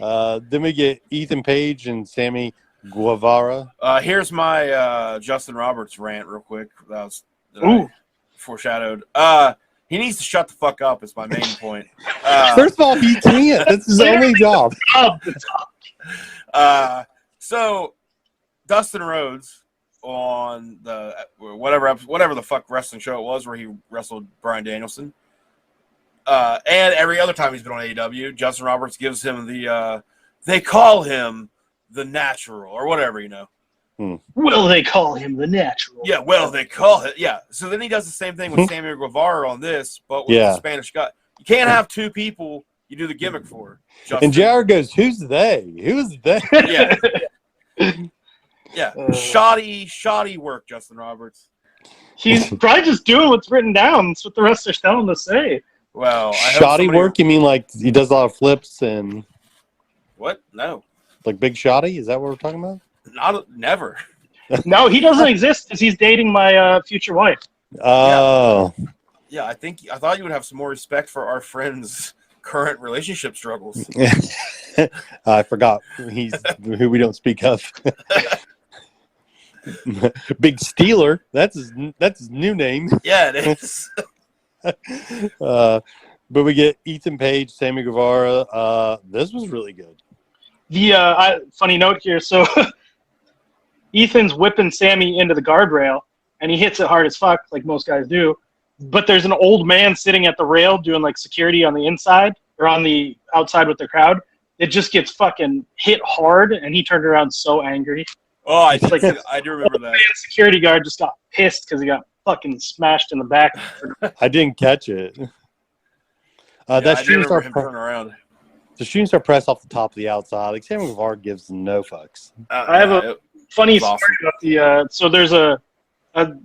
Then we get Ethan Page and Sammy Guevara. Here's my Justin Roberts rant real quick. That foreshadowed. He needs to shut the fuck up is my main point. First of all, he can't. That's his only job. So Dustin Rhodes on the whatever the fuck wrestling show it was where he wrestled Bryan Danielson. And every other time he's been on AEW, Justin Roberts gives him the they call him the Natural or whatever, Will they call him the Natural? Yeah, well, they call it. Yeah. So then he does the same thing with Sammy Guevara on this, but with the Spanish guy. You can't have two people you do the gimmick for. Justin. And JR goes, who's they? Who's they? Yeah. Yeah. Shoddy work, Justin Roberts. He's probably just doing what's written down. That's what the rest are telling him to say. Well, shoddy work? You mean like he does a lot of flips and... What? No. Like Big Shoddy? Is that what we're talking about? Never. No, he doesn't exist because he's dating my future wife. Oh. Yeah, I thought you would have some more respect for our friend's current relationship struggles. I forgot he's who we don't speak of. Big Steeler. That's his new name. Yeah, it is. But we get Ethan Page, Sammy Guevara. This was really good. The funny note here. So Ethan's whipping Sammy into the guardrail, and he hits it hard as fuck, like most guys do. But there's an old man sitting at the rail doing like security on the inside or on the outside with the crowd. It just gets fucking hit hard, and he turned around so angry. Oh, I do remember that. The security guard just got pissed because he got fucking smashed in the back. I didn't catch it. That I do shooting remember star him turning around. the shooting star press off the top of the outside. Like Sammy Guevara gives no fucks. I have a funny story awesome. about the. So there's a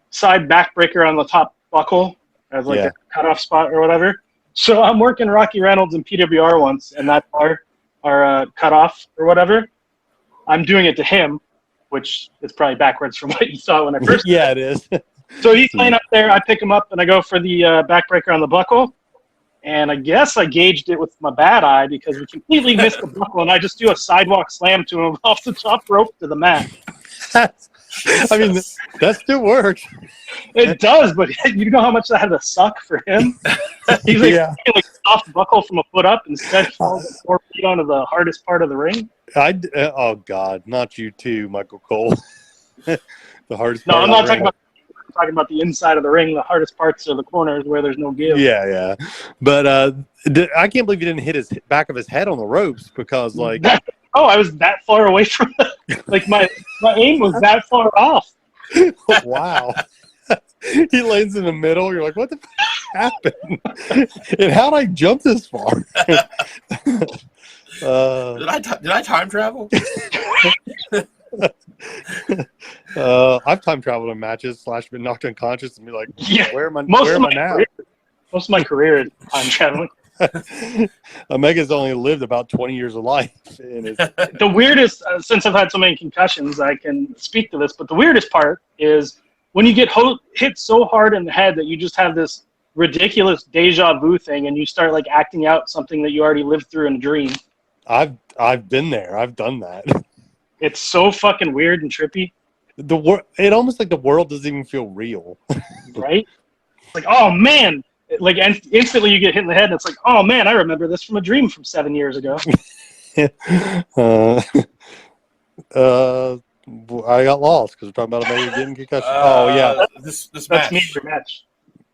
side backbreaker on the top buckle as like a cutoff spot or whatever. So I'm working Rocky Reynolds and PWR once, and that's our cutoff or whatever. I'm doing it to him, which is probably backwards from what you saw when I first. Yeah, it is. So he's laying up there. I pick him up and I go for the backbreaker on the buckle. And I guess I gauged it with my bad eye because we completely missed the buckle, and I just do a sidewalk slam to him off the top rope to the mat. I mean, that still works. It does, but you know how much that had to suck for him? He's like soft buckle from a foot up, instead falls 4 feet onto the hardest part of the ring. Oh, God, not you too, Michael Cole. The hardest No, part I'm of not the talking ring. about. I'm talking about the inside of the ring. The hardest parts are the corners where there's no give. Yeah. But I can't believe he didn't hit his back of his head on the ropes because, like... I was that far away from it. Like, my aim was that far off. Wow. He lands in the middle. You're like, what the happened? And how'd I jump this far? Did I time travel? I've time traveled in matches / been knocked unconscious and be like, where am I now? Most of my career is time traveling. Omega's only lived about 20 years of life. The weirdest, since I've had so many concussions, I can speak to this, but the weirdest part is when you get hit so hard in the head that you just have this ridiculous deja vu thing and you start like acting out something that you already lived through in a dream. I've been there. I've done that. It's so fucking weird and trippy. It almost like the world doesn't even feel real. Right? It's like, oh man. Like instantly you get hit in the head and it's like, oh man, I remember this from a dream from 7 years ago. I got lost because we're talking about Omega getting concussion. This That's match. me for match.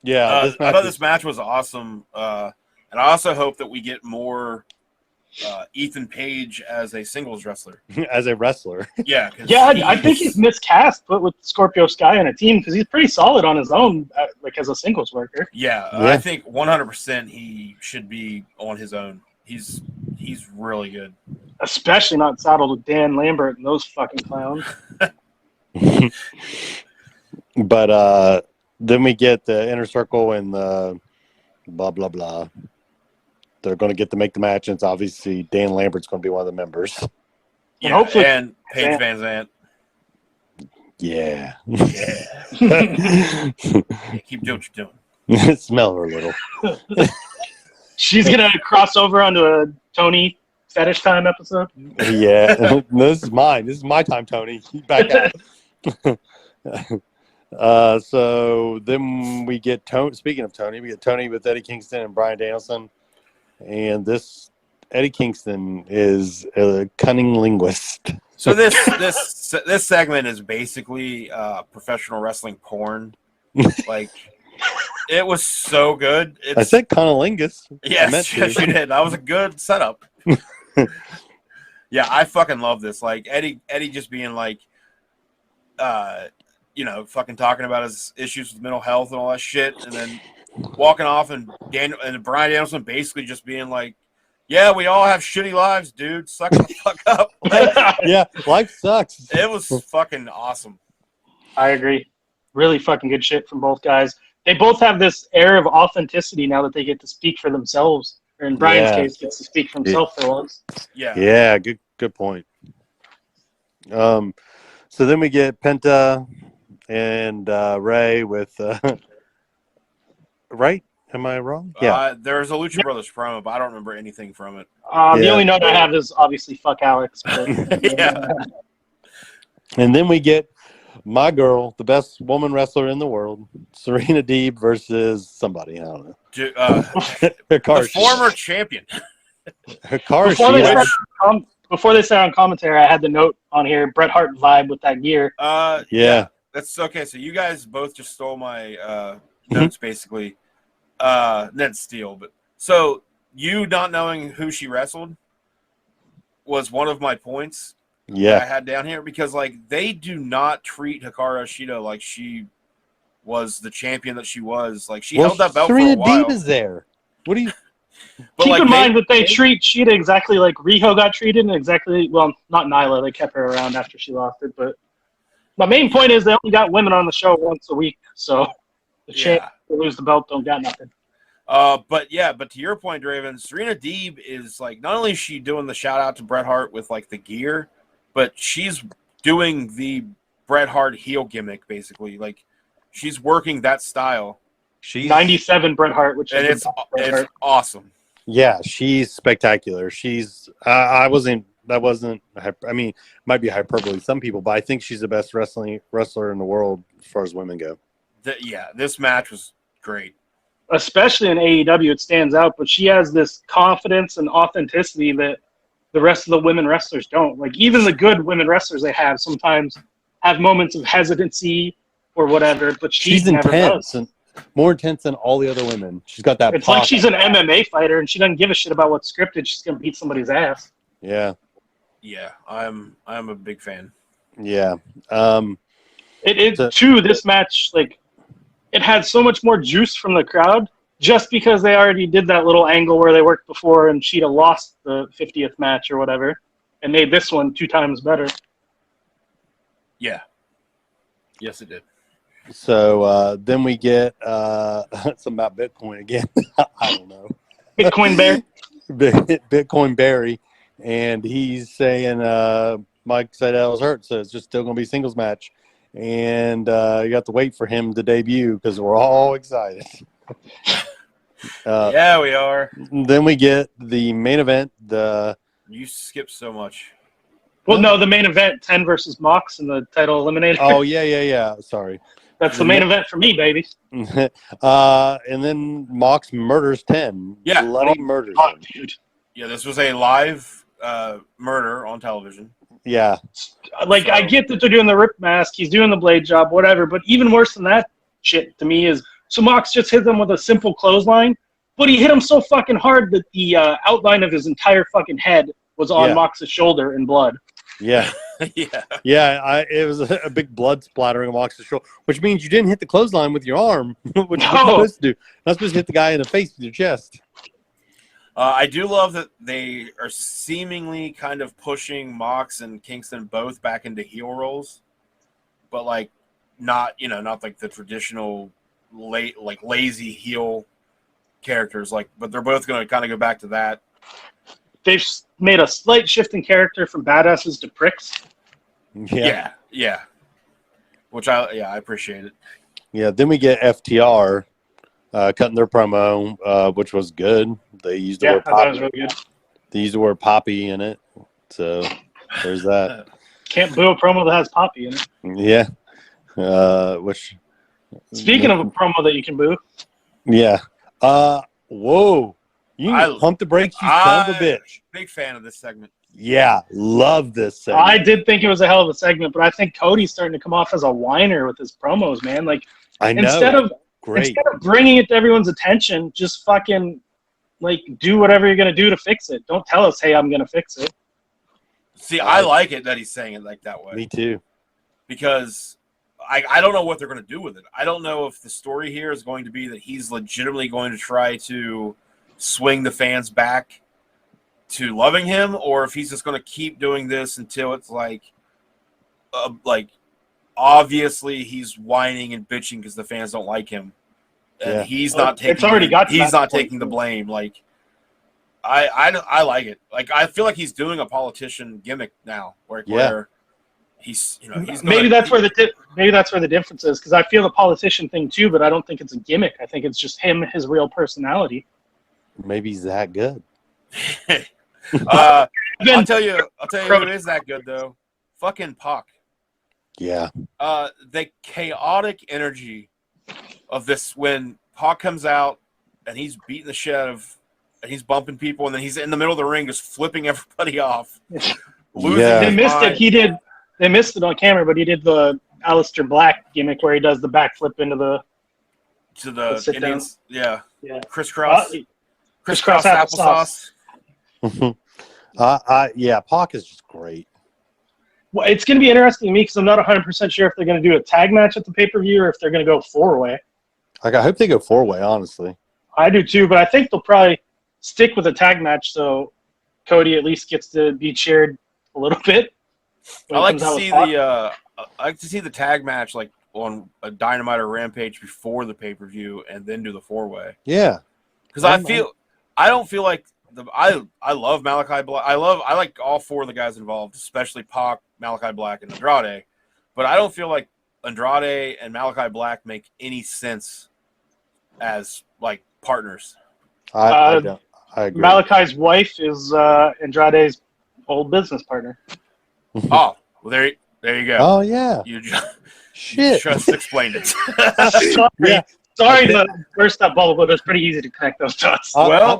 Yeah, this match. I thought this match was awesome, and I also hope that we get more Ethan Page as a singles wrestler. As a wrestler. Yeah. I think he's miscast, put with Scorpio Sky on a team because he's pretty solid on his own, like as a singles worker. Yeah, I think 100% he should be on his own. He's really good. Especially not saddled with Dan Lambert and those fucking clowns. But then we get the Inner Circle and the blah, blah, blah. They're going to get to make the match, and it's obviously Dan Lambert's going to be one of the members. Yeah, and Paige Van Zandt. Yeah. Keep doing what you're doing. Smell her a little. She's going to cross over onto a Tony Fetish Time episode. Yeah. This is mine. This is my time, Tony. Back out. So then we get Tony. Speaking of Tony, we get Tony with Eddie Kingston and Bryan Danielson. And this Eddie Kingston is a cunning linguist. So this segment is basically professional wrestling porn. Like, it was so good. I said cunnilingus. Yes, you did. That was a good setup. Yeah, I fucking love this. Like Eddie just being like, fucking talking about his issues with mental health and all that shit, and then walking off, and Bryan Danielson basically just being like, "Yeah, we all have shitty lives, dude. Suck the fuck up." Like, yeah, life sucks. It was fucking awesome. I agree. Really fucking good shit from both guys. They both have this air of authenticity now that they get to speak for themselves. Or in Brian's case, gets to speak for himself for once. Yeah. Yeah, good point. So then we get Penta and Ray with right? Am I wrong? Yeah. There's a Lucha Brothers promo, but I don't remember anything from it. The only note I have is obviously fuck Alex. But, yeah. And then we get my girl, the best woman wrestler in the world, Serena Deeb versus somebody. I don't know. The former champion. Before they said on commentary, I had the note on here, Bret Hart vibe with that gear. Yeah. That's okay. So you guys both just stole my notes, basically. Ned Steele. But so you not knowing who she wrestled was one of my points that I had down here, because like they do not treat Hikaru Shida like she was the champion that she was. Like she held that belt Serena for a while. Deeb is there. What do you? But Keep in mind that they treat Sheeta exactly like Riho got treated, and exactly, well, not Nyla. They kept her around after she lost it. But my main point is they only got women on the show once a week, so the chance to lose the belt don't got nothing. But to your point, Draven, Serena Deeb is like, not only is she doing the shout out to Bret Hart with like the gear, but she's doing the Bret Hart heel gimmick basically. Like she's working that style. She's 97 Bret Hart, which and is it's awesome. Yeah, she's spectacular. She's I mean, might be hyperbole some people, but I think she's the best wrestler in the world as far as women go. This match was great. Especially in AEW, it stands out, but she has this confidence and authenticity that the rest of the women wrestlers don't. Like, even the good women wrestlers they have sometimes have moments of hesitancy or whatever, but she's never intense does. and more intense than all the other women. She's got that It's like she's an MMA fighter, and she doesn't give a shit about what's scripted. She's going to beat somebody's ass. Yeah. Yeah, I'm a big fan. Yeah. This match, like, it had so much more juice from the crowd just because they already did that little angle where they worked before and Sheeta lost the 50th match or whatever and made this one 2 times better. Yeah. Yes, it did. So then we get something about Bitcoin again. I don't know. Bitcoin Bear. Bitcoin Barry. And he's saying Mike Seidel's hurt, so it's just still going to be a singles match. And you got to wait for him to debut because we're all excited. Yeah, we are. Then we get the main event. You skipped so much. Well, no, the main event, 10 versus Mox and the title eliminator. Oh, yeah. Sorry. That's the main event for me, baby. And then Mox murders 10. Yeah. Bloody murders him. Dude. Yeah, this was a live murder on television. Yeah. Like, I get that they're doing the rip mask, he's doing the blade job, whatever, but even worse than that shit to me is, so Mox just hit them with a simple clothesline, but he hit him so fucking hard that the outline of his entire fucking head was on Mox's shoulder in blood. Yeah. It was a big blood splattering on Mox's shoulder, which means you didn't hit the clothesline with your arm, which you're supposed to do. Not supposed to hit the guy in the face with your chest. I do love that they are seemingly kind of pushing Mox and Kingston both back into heel roles, but like not like the traditional lazy heel characters. Like, but they're both going to kind of go back to that. They've made a slight shift in character from badasses to pricks. Yeah. Which I appreciate it. Yeah. Then we get FTR cutting their promo, which was good. They used the word poppy. That was really good. They used the word poppy in it, so there's that. Can't boo a promo that has poppy in it. Yeah. Which. Speaking of a promo that you can boo. Yeah. Whoa. You need to pump the brakes, you son of a bitch. Big fan of this segment. Yeah, love this segment. I did think it was a hell of a segment, but I think Cody's starting to come off as a whiner with his promos, man. Like, I know. Instead of bringing it to everyone's attention, just fucking, like, do whatever you're going to do to fix it. Don't tell us, hey, I'm going to fix it. See, I like it that he's saying it like that way. Me too. Because I don't know what they're going to do with it. I don't know if the story here is going to be that he's legitimately going to try to swing the fans back to loving him, or if he's just going to keep doing this until it's like obviously he's whining and bitching because the fans don't like him, and he's not taking. It's already got. He's not taking the blame. Like I like it. Like, I feel like he's doing a politician gimmick now, where he's maybe that's where the difference is, because I feel the politician thing too, but I don't think it's a gimmick. I think it's just him, his real personality. Maybe he's that good. I'll tell you who is that good though. Fucking Pac. Yeah. The chaotic energy of this when Pac comes out and he's beating the shit out of, and he's bumping people, and then he's in the middle of the ring just flipping everybody off. They missed it. They missed it on camera, but he did the Aleister Black gimmick where he does the backflip into the Indians. Yeah. Crisscross applesauce. Pac is just great. Well, it's going to be interesting to me because I'm not 100% sure if they're going to do a tag match at the pay-per-view or if they're going to go 4-way. Like, I hope they go 4-way, honestly. I do too, but I think they'll probably stick with a tag match so Cody at least gets to be cheered a little bit. I like to see the tag match like on a Dynamite or Rampage before the pay-per-view and then do the 4-way. Yeah. Because I don't feel like I love Malachi Black. I like all 4 of the guys involved, especially Pac, Malachi Black, and Andrade. But I don't feel like Andrade and Malachi Black make any sense as like partners. I don't. I agree. Malachi's wife is Andrade's old business partner. Oh, well, there you go. Oh yeah. You Shit. just explained it. Yeah. Sorry to burst that bubble, but it's pretty easy to connect those dots.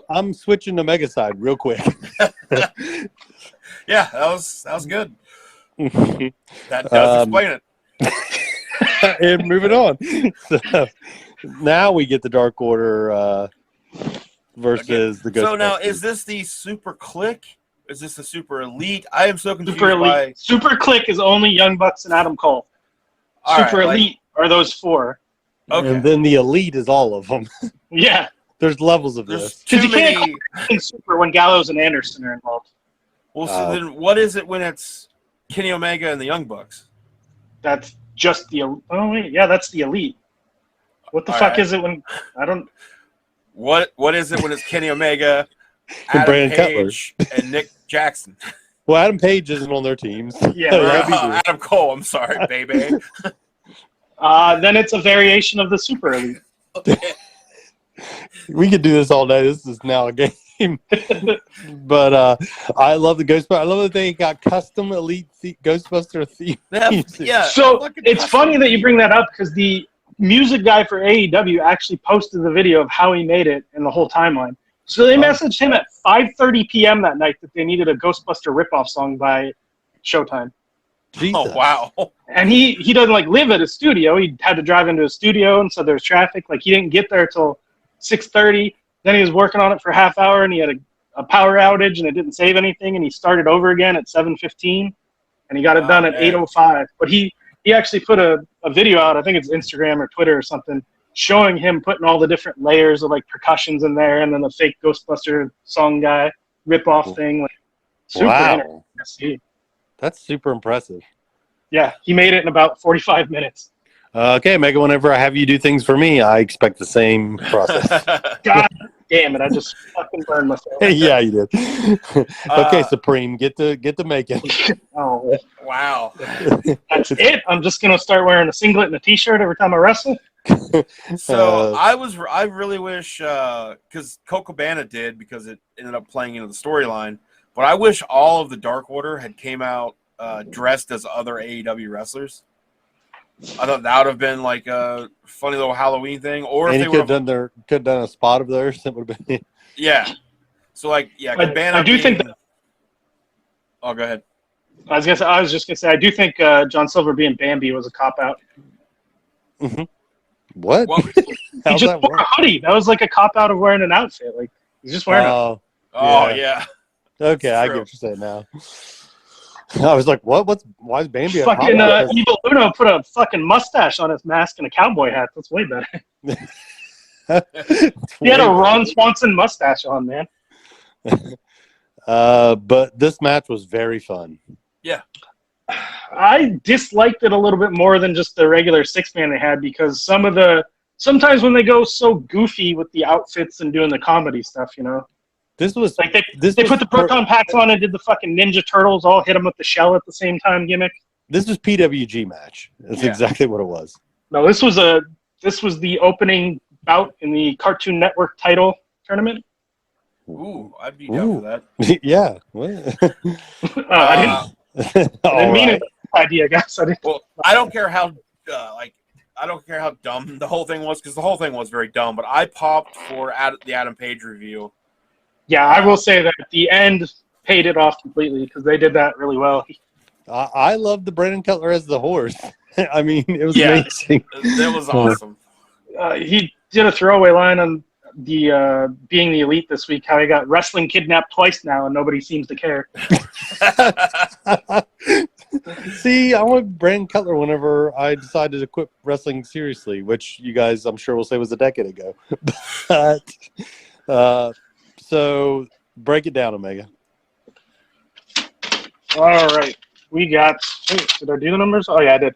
I'm switching to Mega side real quick. Yeah, that was good. That does explain it. And moving on. So, now we get the Dark Order versus the Ghostbusters. So now, is this the Super Click? Is this the Super Elite? I am so confused Super Elite. Super Click is only Young Bucks and Adam Cole. Super Elite are those 4. Okay. And then the Elite is all of them. Yeah. There's levels of There's this. too You many. can't call Super when Gallows and Anderson are involved. Well, so then what is it when it's Kenny Omega and the Young Bucks? That's just the. Oh wait, yeah, that's the Elite. What the All fuck right. is it when I don't? What is it when it's Kenny Omega, And Adam Brandon Page, and Nick Jackson? Well, Adam Page isn't on their teams. Yeah, Or, That'd be weird. Adam Cole. I'm sorry, baby. Then it's a variation of the Super Elite. We could do this all day. This is now a game. But I love the Ghostbusters. I love that they got custom Elite Ghostbuster themes. Yeah. So fucking it's custom funny that you theme. bring that up because the music guy for AEW actually posted the video of how he made it and the whole timeline. So they messaged him at 5:30 p.m. that night that they needed a Ghostbuster ripoff song by Showtime. Jesus. Oh wow. And he doesn't like live at a studio. He had to drive into a studio, and so there's traffic. Like he didn't get there till 6:30. Then he was working on it for a half hour, and he had a power outage, and it didn't save anything. And he started over again at 7:15, and he got it done at 8:05. But he actually put a video out. I think it's Instagram or Twitter or something, showing him putting all the different layers of like percussions in there, and then the fake Ghostbuster song guy ripoff thing. Like super Wow. interesting. That's super impressive. Yeah, he made it in about 45 minutes. Okay, Mega, whenever I have you do things for me, I expect the same process. God damn it! I just fucking burned myself. Yeah, you did. Okay, Supreme, get to making. Oh, Wow. that's it. I'm just gonna start wearing a singlet and a t-shirt every time I wrestle. So I really wish because Colt Cabana did because it ended up playing into the storyline. But I wish all of the Dark Order had came out dressed as other AEW wrestlers. I thought that would have been like a funny little Halloween thing. Or And if he they could would have done a spot of theirs. That would have been. yeah. So like Cabana. I do think that. Oh, go ahead. I was just gonna say I do think John Silver being Bambi was a cop out. What? Well, He How's just that wore work? a hoodie. That was like a cop out of wearing an outfit. Like he's just wearing Oh, Oh Yeah. yeah. okay, I true. get what you're saying now. I was like, what? Why is Bambi a fucking cop-out? Evil Uno put a fucking mustache on his mask and a cowboy hat. That's way better. He had a Ron Swanson mustache on, man. But this match was very fun. I disliked it a little bit more than just the regular 6-man they had because sometimes when they go so goofy with the outfits and doing the comedy stuff, you know, This was like they was put the proton packs on and did the fucking Ninja Turtles, all hit them with the shell at the same time gimmick. This was PWG match. That's Yeah. exactly what it was. No, this was the opening bout in the Cartoon Network title tournament. Ooh, I'd be down for that. Yeah. What? I didn't mean it. Idea, guys. I didn't. Well, I don't care how I don't care how dumb the whole thing was because the whole thing was very dumb. But I popped for the Adam Page review. Yeah, I will say that the end paid it off completely because they did that really well. I love the Brandon Cutler as the horse. I mean, it was Yeah. amazing. That was awesome. He did a throwaway line on the being the Elite this week. How he got wrestling kidnapped twice now, and nobody seems to care. See, I want Brandon Cutler whenever I decided to quit wrestling seriously, which you guys, I'm sure, will say was a decade ago. But So break it down, Omega. All right. We got, did I do the numbers? Oh, yeah, I did.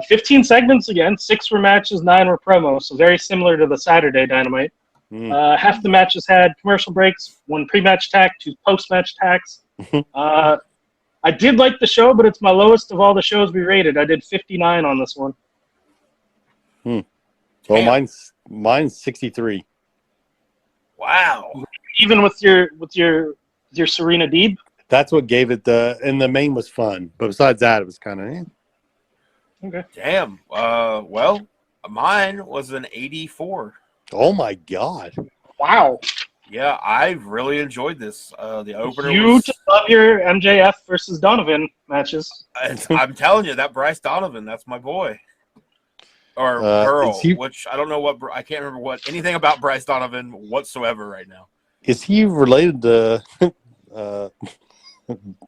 15 segments again. 6 were matches, 9 were promos. So very similar to the Saturday Dynamite. Half the matches had commercial breaks, 1 pre-match tack, 2 post-match tacks. I did like the show, but it's my lowest of all the shows we rated. I did 59 on this one. Well, mine's 63. Wow. Even with your Serena Deeb? That's what gave it and the main was fun. But besides that, it was kind of Okay. Damn. Well, mine was an 84. Oh my God. Wow. Yeah, I really enjoyed this. The opener You was... just love your MJF versus Donovan matches. I'm telling you, that Bryce Donovan, that's my boy. Or girl, which I don't know what... I can't remember anything about Bryce Donovan whatsoever right now. Is he related to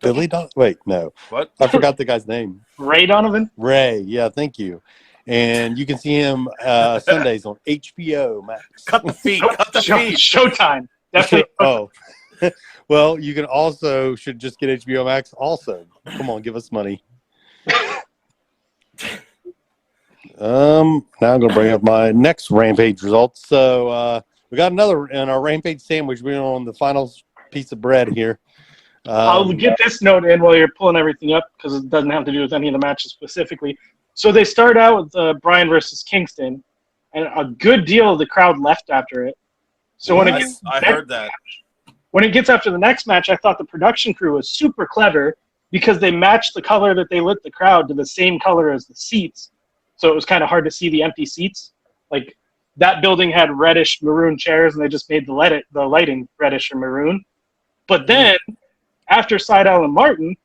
Billy Donovan? Wait, no. What? I forgot the guy's name. Ray Donovan? Ray, yeah, thank you. And you can see him Sundays on HBO Max. Cut the feed. Cut the feed. Showtime. Definitely. Oh. Well, you can also should just get HBO Max also. Come on, give us money. Now I'm going to bring up my next Rampage results. So we got another in our Rampage sandwich. We're on the final piece of bread here. I'll get this note in while you're pulling everything up because it doesn't have to do with any of the matches specifically. So they start out with Bryan versus Kingston, and a good deal of the crowd left after it. So when it gets I heard that. When it gets after the next match, I thought the production crew was super clever because they matched the color that they lit the crowd to the same color as the seats. So it was kind of hard to see the empty seats. Like that building had reddish maroon chairs, and they just made the lighting reddish or maroon. But then after Seidel and Martin,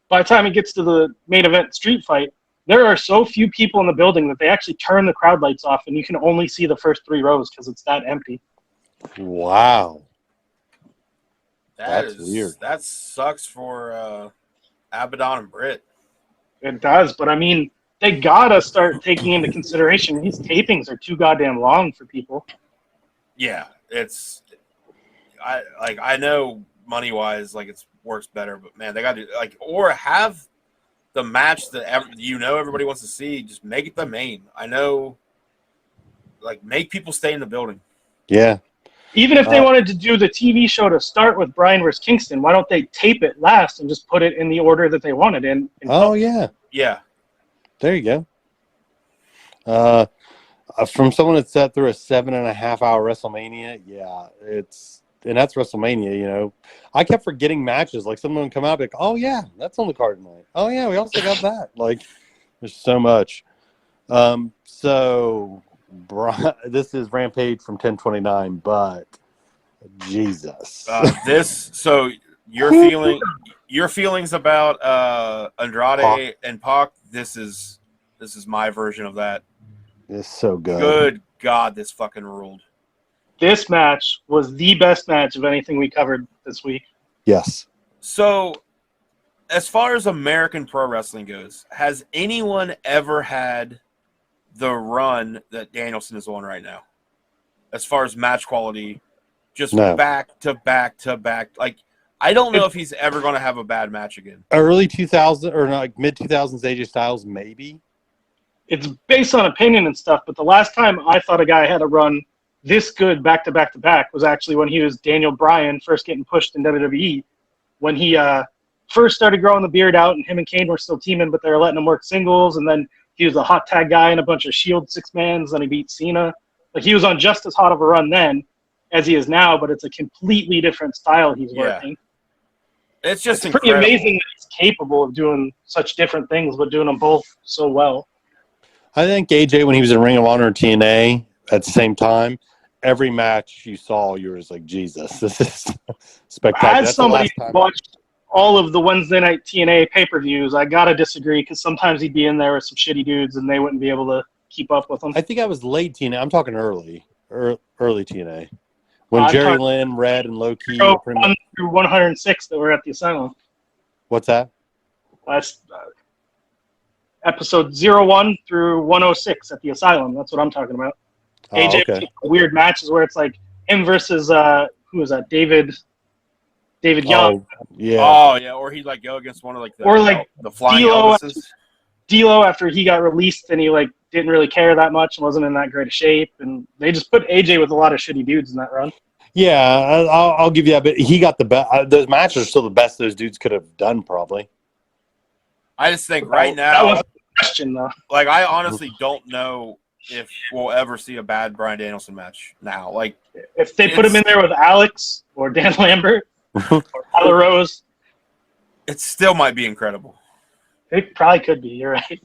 by the time it gets to the main event street fight, there are so few people in the building that they actually turn the crowd lights off, and you can only see the first 3 rows because it's that empty. Wow. That's weird. That sucks for Abaddon and Britt. It does, but I mean, they gotta start taking into consideration these tapings are too goddamn long for people. Yeah, I know money wise, like it works better, but man, they got to or have the match that everybody wants to see. Just make it the main. I know, make people stay in the building. Yeah. Even if they wanted to do the TV show to start with Bryan versus Kingston, why don't they tape it last and just put it in the order that they wanted in yeah. Yeah. There you go. From someone that sat through a 7.5-hour WrestleMania, yeah, and that's WrestleMania, I kept forgetting matches. Like someone would come out and be like, oh yeah, that's on the card tonight. Oh yeah, we also got that. There's so much. So this is Rampage from 10/29, but Jesus. So your feelings about Andrade and Pac, this is my version of that. It's so good. Good God, this fucking ruled. This match was the best match of anything we covered this week. Yes. So, as far as American pro wrestling goes, has anyone ever had the run that Danielson is on right now? As far as match quality, just back to back to back. I don't know if he's ever going to have a bad match again. Early 2000 or mid 2000s AJ Styles, maybe. It's based on opinion and stuff, but the last time I thought a guy had a run this good back to back to back was actually when he was Daniel Bryan first getting pushed in WWE. When he first started growing the beard out, and him and Kane were still teaming, but they were letting him work singles, and then he was a hot tag guy in a bunch of Shield 6-mans, then he beat Cena. He was on just as hot of a run then as he is now, but it's a completely different style he's working. It's just pretty amazing that he's capable of doing such different things, but doing them both so well. I think AJ, when he was in Ring of Honor and TNA at the same time, every match you saw, you were just like, Jesus, this is spectacular. As somebody who watched all of the Wednesday night TNA pay-per-views, I got to disagree because sometimes he'd be in there with some shitty dudes and they wouldn't be able to keep up with him. I think I was late TNA. I'm talking early TNA. When Jerry Lynn, Red, and Low Key. 1 through 106 that were at the Asylum. What's that? Last episode 01 through 106 at the Asylum. That's what I'm talking about. AJ okay. weird matches where it's like him versus who was that? David Young. Oh, yeah. Oh yeah, or he'd like go against one of like the Or, like, the flying D'Lo Elvises. D'Lo after he got released and he like didn't really care that much and wasn't in that great of shape, and they just put AJ with a lot of shitty dudes in that run. Yeah, I'll give you that. But he got the best. Those matches are still the best those dudes could have done, probably. I just think right That now, was the question though. like I honestly don't know if we'll ever see a bad Bryan Danielson match now. Like If they put him in there with Alex or Dan Lambert or Tyler Rose, it still might be incredible. it probably could be. You're right.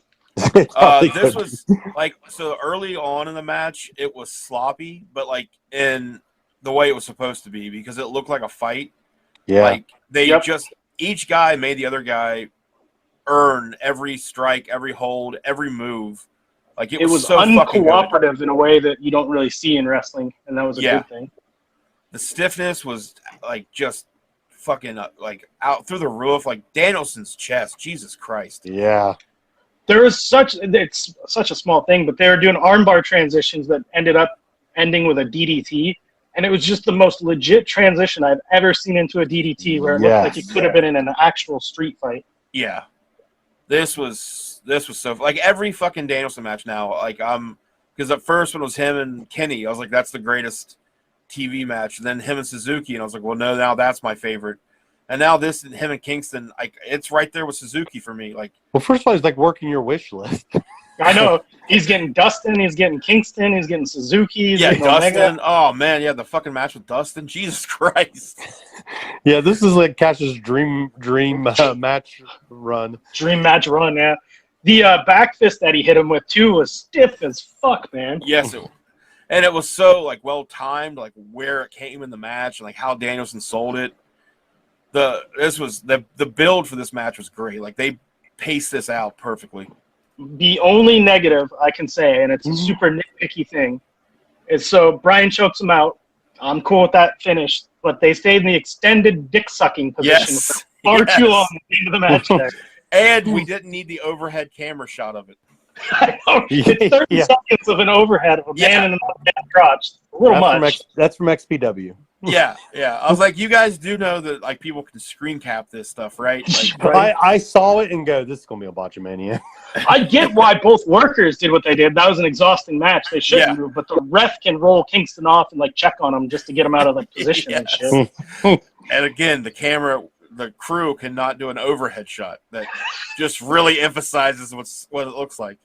This was like so early on in the match, it was sloppy, but like in the way it was supposed to be because it looked like a fight. Yeah. Like they Yep. just each guy made the other guy earn every strike, every hold, every move. Like It was so fucking good. uncooperative in a way that you don't really see in wrestling, and that was a Yeah. good thing. The stiffness was like just fucking like out through the roof. Like Danielson's chest, Jesus Christ. Yeah. It's such a small thing, but they were doing armbar transitions that ended up ending with a DDT, and it was just the most legit transition I've ever seen into a DDT, where it looked like it Yes. could have been in an actual street fight. Yeah, this was so like every fucking Danielson match now. Like because at first when it was him and Kenny, I was like, that's the greatest TV match. And then him and Suzuki, and I was like, well, no, now that's my favorite. And now this and him and Kingston, like it's right there with Suzuki for me. Like, Well, first of all, he's like working your wish list. I know he's getting Dustin, he's getting Kingston, he's getting Suzuki, he's yeah, getting Dustin. Omega. Oh man, yeah, the fucking match with Dustin. Jesus Christ. Yeah, this is like Cash's dream match run. Dream match run. Yeah, the back fist that he hit him with too was stiff as fuck, man. Yes, and it was so like well timed, like where it came in the match and like how Danielson sold it. The build for this match was great. Like they paced this out perfectly. The only negative I can say, and it's a super nitpicky thing, is so Brian chokes him out. I'm cool with that finish, but they stayed in the extended dick sucking position Yes. for far Yes. too long at the end of the match there. And we didn't need the overhead camera shot of it. I know. It's 30 Yeah. seconds of an overhead of a Yeah. man in another man's crotch. A little much. That's from XPW. Yeah. I was like, you guys do know that like people can screen cap this stuff, right? Like, I saw it and go, this is gonna be a botchamania. I get why both workers did what they did. That was an exhausting match. They shouldn't Yeah. have, but the ref can roll Kingston off and like check on him just to get him out of the position and Yes. shit. And again, the crew cannot do an overhead shot that just really emphasizes what it looks like.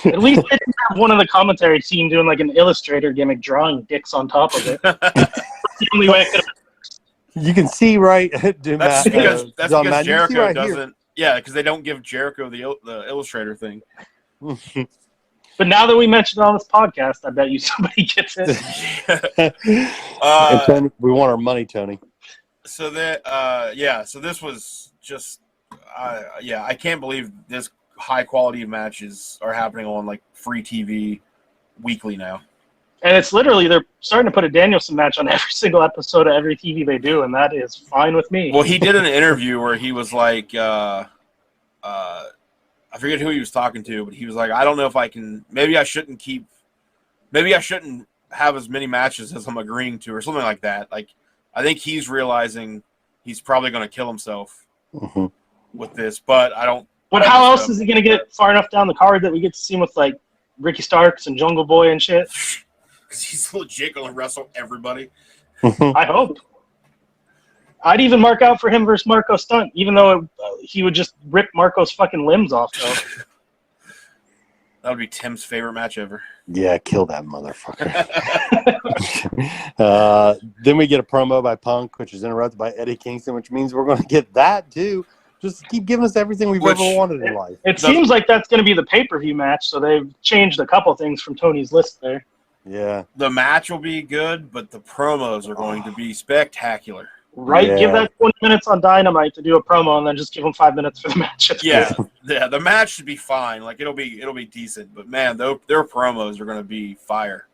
At least they didn't have one of the commentary team doing like an illustrator gimmick drawing dicks on top of it. That's the only way it could have. You can see right. Dude, That's Matt, because John Madden, you can see Jericho right here. doesn't. Yeah, because they don't give Jericho the illustrator thing. But now that we mentioned it on this podcast, I bet you somebody gets it. And Tony, we want our money, Tony. So that so this was just I can't believe this high quality of matches are happening on like free TV weekly now. And it's literally, they're starting to put a Danielson match on every single episode of every TV they do, and that is fine with me. Well, he did an interview where he was like, I forget who he was talking to, but he was like, I don't know if I can, maybe I shouldn't have as many matches as I'm agreeing to, or something like that. Like, I think he's realizing he's probably going to kill himself with this, but I don't. But how else is he going to get far enough down the card that we get to see him with, like, Ricky Starks and Jungle Boy and shit? Because he's legit going to wrestle everybody. I hope. I'd even mark out for him versus Marco Stunt, even though he would just rip Marco's fucking limbs off, though. That would be Tim's favorite match ever. Yeah, kill that motherfucker. Then we get a promo by Punk, which is interrupted by Eddie Kingston, which means we're going to get that, too. Just keep giving us everything we've ever wanted in life. It seems like that's going to be the pay-per-view match, so they've changed a couple things from Tony's list there. Yeah. The match will be good, but the promos are going to be spectacular. Right? Yeah. Give that 20 minutes on Dynamite to do a promo, and then just give them 5 minutes for the match. Yeah, the match should be fine. Like it'll be decent, but man, their promos are going to be fire.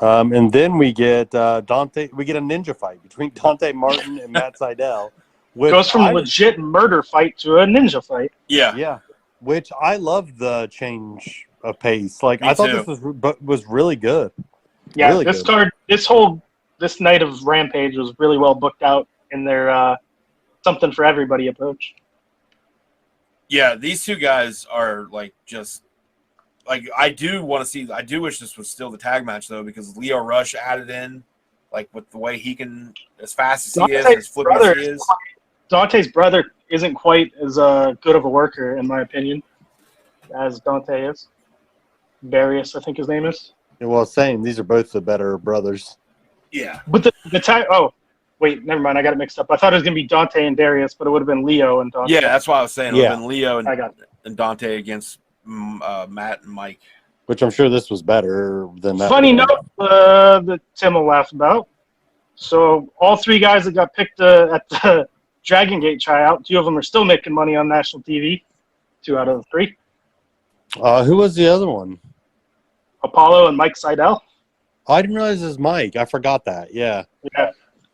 And then we get Dante. We get a ninja fight between Dante Martin and Matt Sydal. It goes from a legit murder fight to a ninja fight. Yeah. Which I love the change of pace. Like Me I thought too. this was really good. Yeah, Really this good. card, this whole this night of Rampage was really well booked out in their something for everybody approach. Yeah, these two guys are like just like I do want to see. I do wish this was still the tag match though, because Leo Rush added in, like with the way he can, as fast as he is, as flippy as he is. Dante's brother isn't quite as good of a worker, in my opinion, as Dante is. Darius, I think his name is. Yeah, well, same. These are both the better brothers. Yeah, But the tag. Oh, wait, never mind. I got it mixed up. I thought it was gonna be Dante and Darius, but it would have been Leo and Dante. yeah, that's why I was saying it would have been Leo I got it. and Dante against Matt and Mike. Which I'm sure this was better than that. Funny note that Tim will laugh about. So all three guys that got picked at the Dragon Gate tryout, 2 of them are still making money on national TV. 2 out of the 3. Who was the other one? Apollo and Mike Seidel. Oh, I didn't realize it was Mike. I forgot that. Yeah. Yeah.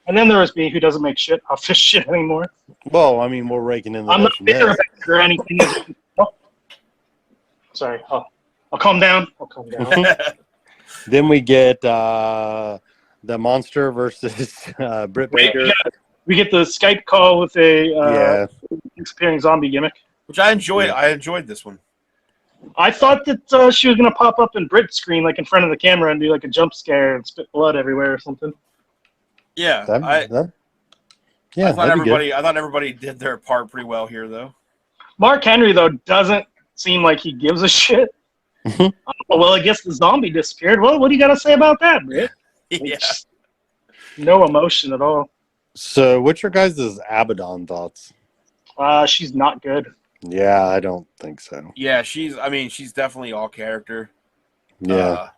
And then there was me, who doesn't make shit off this shit anymore. Well, I mean, we're raking in the I'm not dollars. bitter or anything. Oh. Sorry. I'll calm down. Then we get the Monster versus Britt Baker. We get the Skype call with a disappearing zombie gimmick. Which I enjoyed. I enjoyed this one. I thought that she was going to pop up in Brit's screen, like in front of the camera, and do like a jump scare and spit blood everywhere or something. Yeah, I thought everybody did their part pretty well here, though. Mark Henry, though, doesn't seem like he gives a shit. Well, I guess the zombie disappeared. Well, what do you got to say about that, Brit? Yeah. No emotion at all. So, what's your guys' Abaddon thoughts? She's not good. Yeah, I don't think so. Yeah, she's definitely all character. Yeah.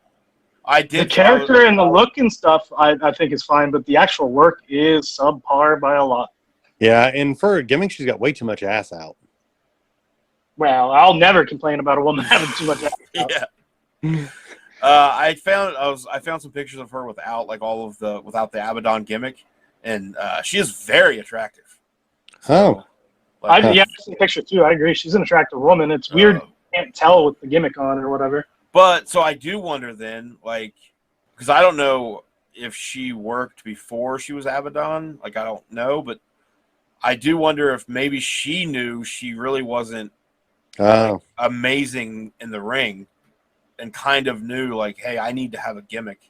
The character and the look and stuff, I think is fine, but the actual work is subpar by a lot. Yeah, and for a gimmick, she's got way too much ass out. Well, I'll never complain about a woman having too much ass out. Yeah. I found some pictures of her without the Abaddon gimmick, and she is very attractive. So, Like, I've seen the picture too. I agree. She's an attractive woman. It's weird. You can't tell with the gimmick on or whatever. But so I do wonder then, like, because I don't know if she worked before she was Abaddon. Like, I don't know, but I do wonder if maybe she knew she really wasn't amazing in the ring, and kind of knew like, hey, I need to have a gimmick.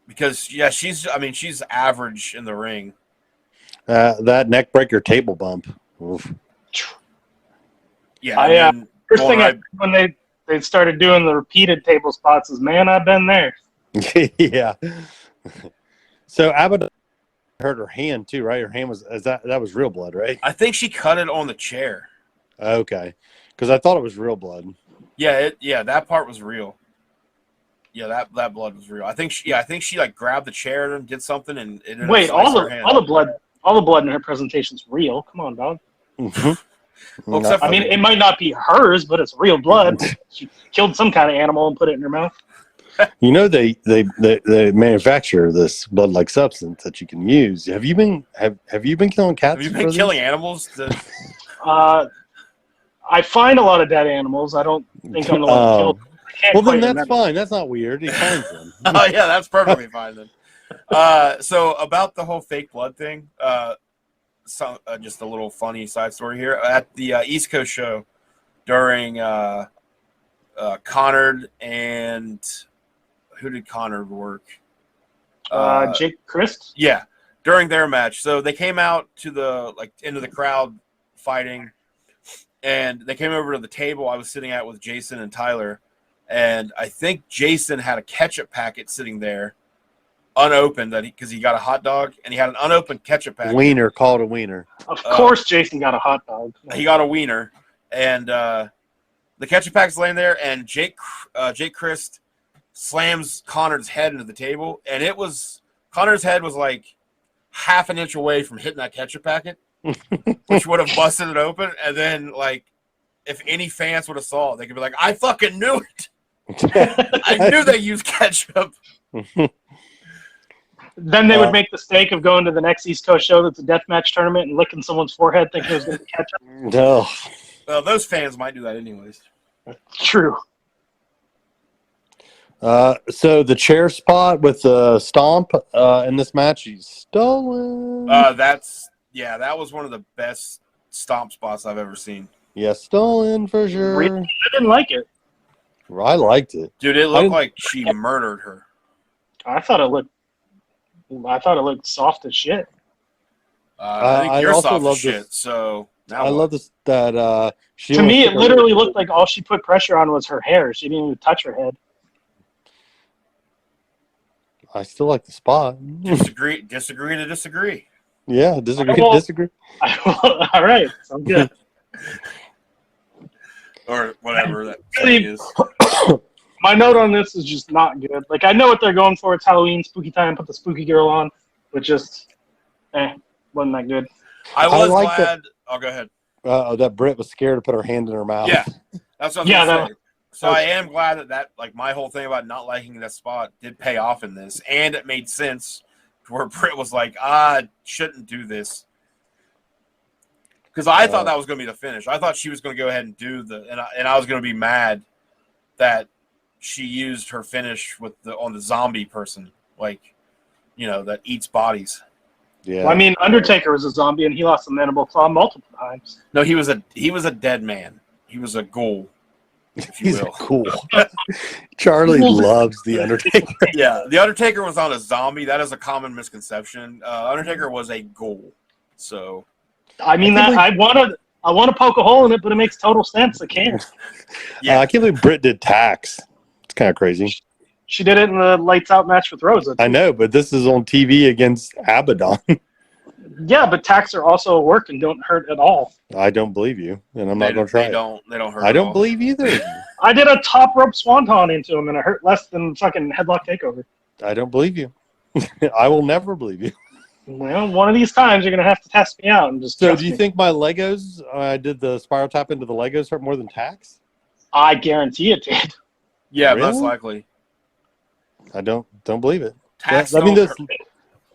Because she's average in the ring. That neck breaker table bump. Oof. Yeah. First thing when they started doing the repeated table spots is, man, I've been there. Yeah. So Abaddon hurt her hand too, right? Her hand that was real blood, right? I think she cut it on the chair. Okay, because I thought it was real blood. Yeah, that part was real. Yeah, that blood was real. I think she like grabbed the chair and did something, and it ended wait, up all the blood in her presentation's real. Come on, dog. Well, I mean, it might not be hers, but it's real blood. She killed some kind of animal and put it in her mouth. You know, they manufacture this blood-like substance that you can use. Have you been killing cats? Have you been killing animals? I find a lot of dead animals. I don't think I'm the one who killed them. Well, then that's fine. That's not weird. He finds them. Oh, yeah, that's perfectly fine then. So about the whole fake blood thing, just a little funny side story here. At the East Coast show during Connard and who did Connard work? Jake Christ? Yeah, during their match. So they came out to into the crowd fighting, and they came over to the table I was sitting at with Jason and Tyler, and I think Jason had a ketchup packet sitting there unopened because he got a hot dog, and he had an unopened ketchup packet. Wiener, called a wiener. Of course Jason got a hot dog. He got a wiener, and the ketchup packet's laying there, and Jake Christ slams Connor's head into the table, and Connor's head was like half an inch away from hitting that ketchup packet, which would have busted it open, and then like if any fans would have saw it, they could be like, I fucking knew it. I knew they used ketchup. Then they would make the mistake of going to the next East Coast show that's a deathmatch tournament and licking someone's forehead thinking it was going to catch up. No. Well, those fans might do that anyways. True. So the chair spot with the stomp in this match, he's stolen. That was one of the best stomp spots I've ever seen. Yeah, stolen for sure. Really? I didn't like it. I liked it. Dude, it looked like she murdered her. I thought it looked soft as shit. I think you're also soft love as shit, this- so I love this that she To almost me, took it her- literally looked like all she put pressure on was her hair. She didn't even touch her head. I still like the spot. disagree to disagree. Yeah, disagree. Well- Disagree. All right, sounds good. Or whatever that Really- saying is. My note on this is just not good. Like, I know what they're going for. It's Halloween, spooky time. Put the spooky girl on, but just, wasn't that good. I was like glad. Oh, go ahead. That Britt was scared to put her hand in her mouth. Yeah, that's what I was Yeah, gonna say. So that- I am glad that like my whole thing about not liking that spot did pay off in this, and it made sense where Britt was like, I shouldn't do this. Because I thought that was going to be the finish. I thought she was going to go ahead and do and I was going to be mad that she used her finish on the zombie person, like, that eats bodies. Yeah. Well, I mean, Undertaker was a zombie, and he lost a mandible claw multiple times. No, he was a dead man. He was a ghoul, if you he's will. cool. Charlie loves the Undertaker. Yeah, the Undertaker was not a zombie. That is a common misconception. Undertaker was a ghoul. So I mean, I want to poke a hole in it, but it makes total sense. I can't. yeah, I can't believe Britt did tax. It's kind of crazy. She did it in the lights out match with Rosa. I know, but this is on TV against Abaddon. Yeah, but tacks are also a work and don't hurt at all. I don't believe you, and I'm not going to try. They don't hurt. I at don't all. believe either of you. I did a top rope swanton into him, and it hurt less than fucking headlock takeover. I don't believe you. I will never believe you. Well, one of these times you're gonna have to test me out and just. So, trust do you me. think my Legos? I did the spiral tap into the Legos hurt more than tax? I guarantee it did. Yeah, Really? most likely. I don't believe it. Tax I mean, don't those hurt.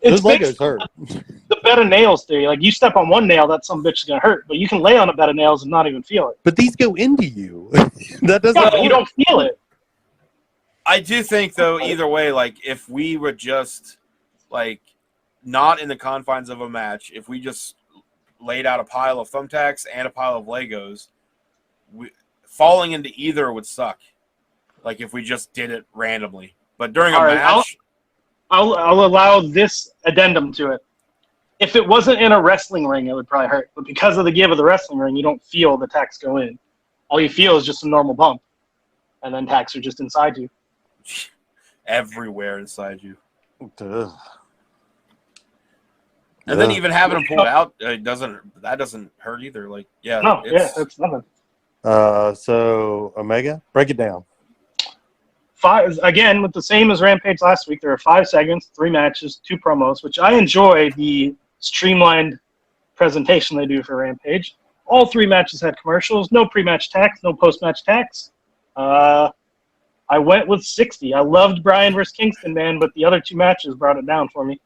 It's Legos hurt. the bed of nails theory. Like, you step on one nail, that some bitch is gonna hurt, but you can lay on a bed of nails and not even feel it. But these go into you. That doesn't. Yeah, but you work. don't feel it. I do think, though, either way, like, if we were just, like, not in the confines of a match, if we just laid out a pile of thumbtacks and a pile of Legos, falling into either would suck. Like, if we just did it randomly. But during a All right, match... I'll allow this addendum to it. If it wasn't in a wrestling ring, it would probably hurt. But because of the give of the wrestling ring, you don't feel the tacks go in. All you feel is just a normal bump, and then tacks are just inside you. everywhere inside you. Ugh. And then Ugh. even having them pulled out, that doesn't hurt either. Like, yeah, No, yeah, that's nothing. So Omega, break it down. 5 again with the same as Rampage last week. There are 5 segments, 3 matches, 2 promos, which I enjoy the streamlined presentation they do for Rampage. All 3 matches had commercials, no pre-match tax, no post-match tax. I went with 60. I loved Bryan versus Kingston, man, but the other 2 matches brought it down for me.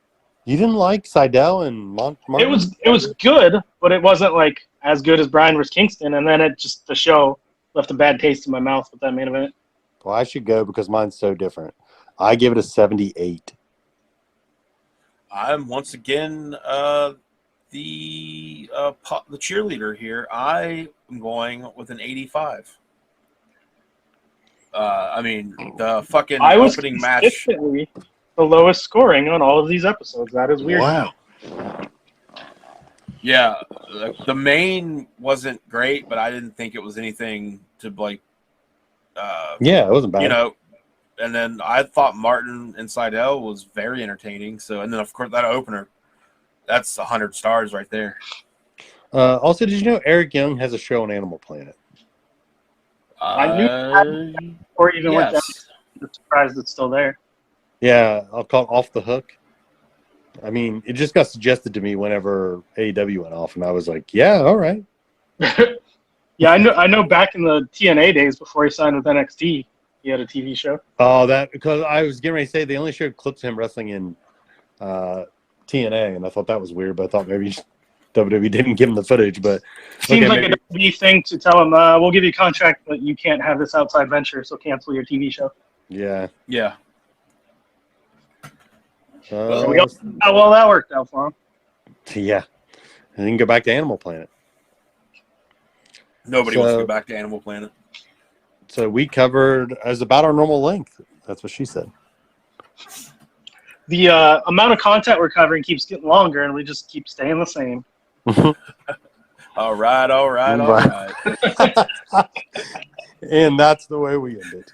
You didn't like Seidel and Martin? It was good, but it wasn't like as good as Bryan versus Kingston. And then the show left a bad taste in my mouth with that main event. Well, I should go because mine's so different. I give it a 78. I'm once again the cheerleader here. I am going with an 85. I mean, the fucking I was opening match. consistently the lowest scoring on all of these episodes. That is weird. Wow. Yeah, the main wasn't great, but I didn't think it was anything to like. Yeah, it wasn't bad. You know, and then I thought Martin and Seidel was very entertaining. So, and then of course that opener, that's 100 stars right there. Also, did you know Eric Young has a show on Animal Planet? I knew or even went down. I'm surprised it's still there. Yeah, I'll call it Off the Hook. I mean, it just got suggested to me whenever AEW went off, and I was like, yeah, all right. Yeah, I know back in the TNA days before he signed with NXT, he had a TV show. Oh, that because I was getting ready to say they only showed clips of him wrestling in TNA, and I thought that was weird, but I thought maybe WWE didn't give him the footage. But Seems like maybe. a WWE thing to tell him, we'll give you a contract, but you can't have this outside venture, so cancel your TV show. Yeah. Yeah. Uh, How well that worked out for him. yeah. And then go back to Animal Planet. Nobody wants to So- go back to Animal Planet. So we covered as about our normal length. That's what she said. The amount of content we're covering keeps getting longer, and we just keep staying the same. All right. And that's the way we end it.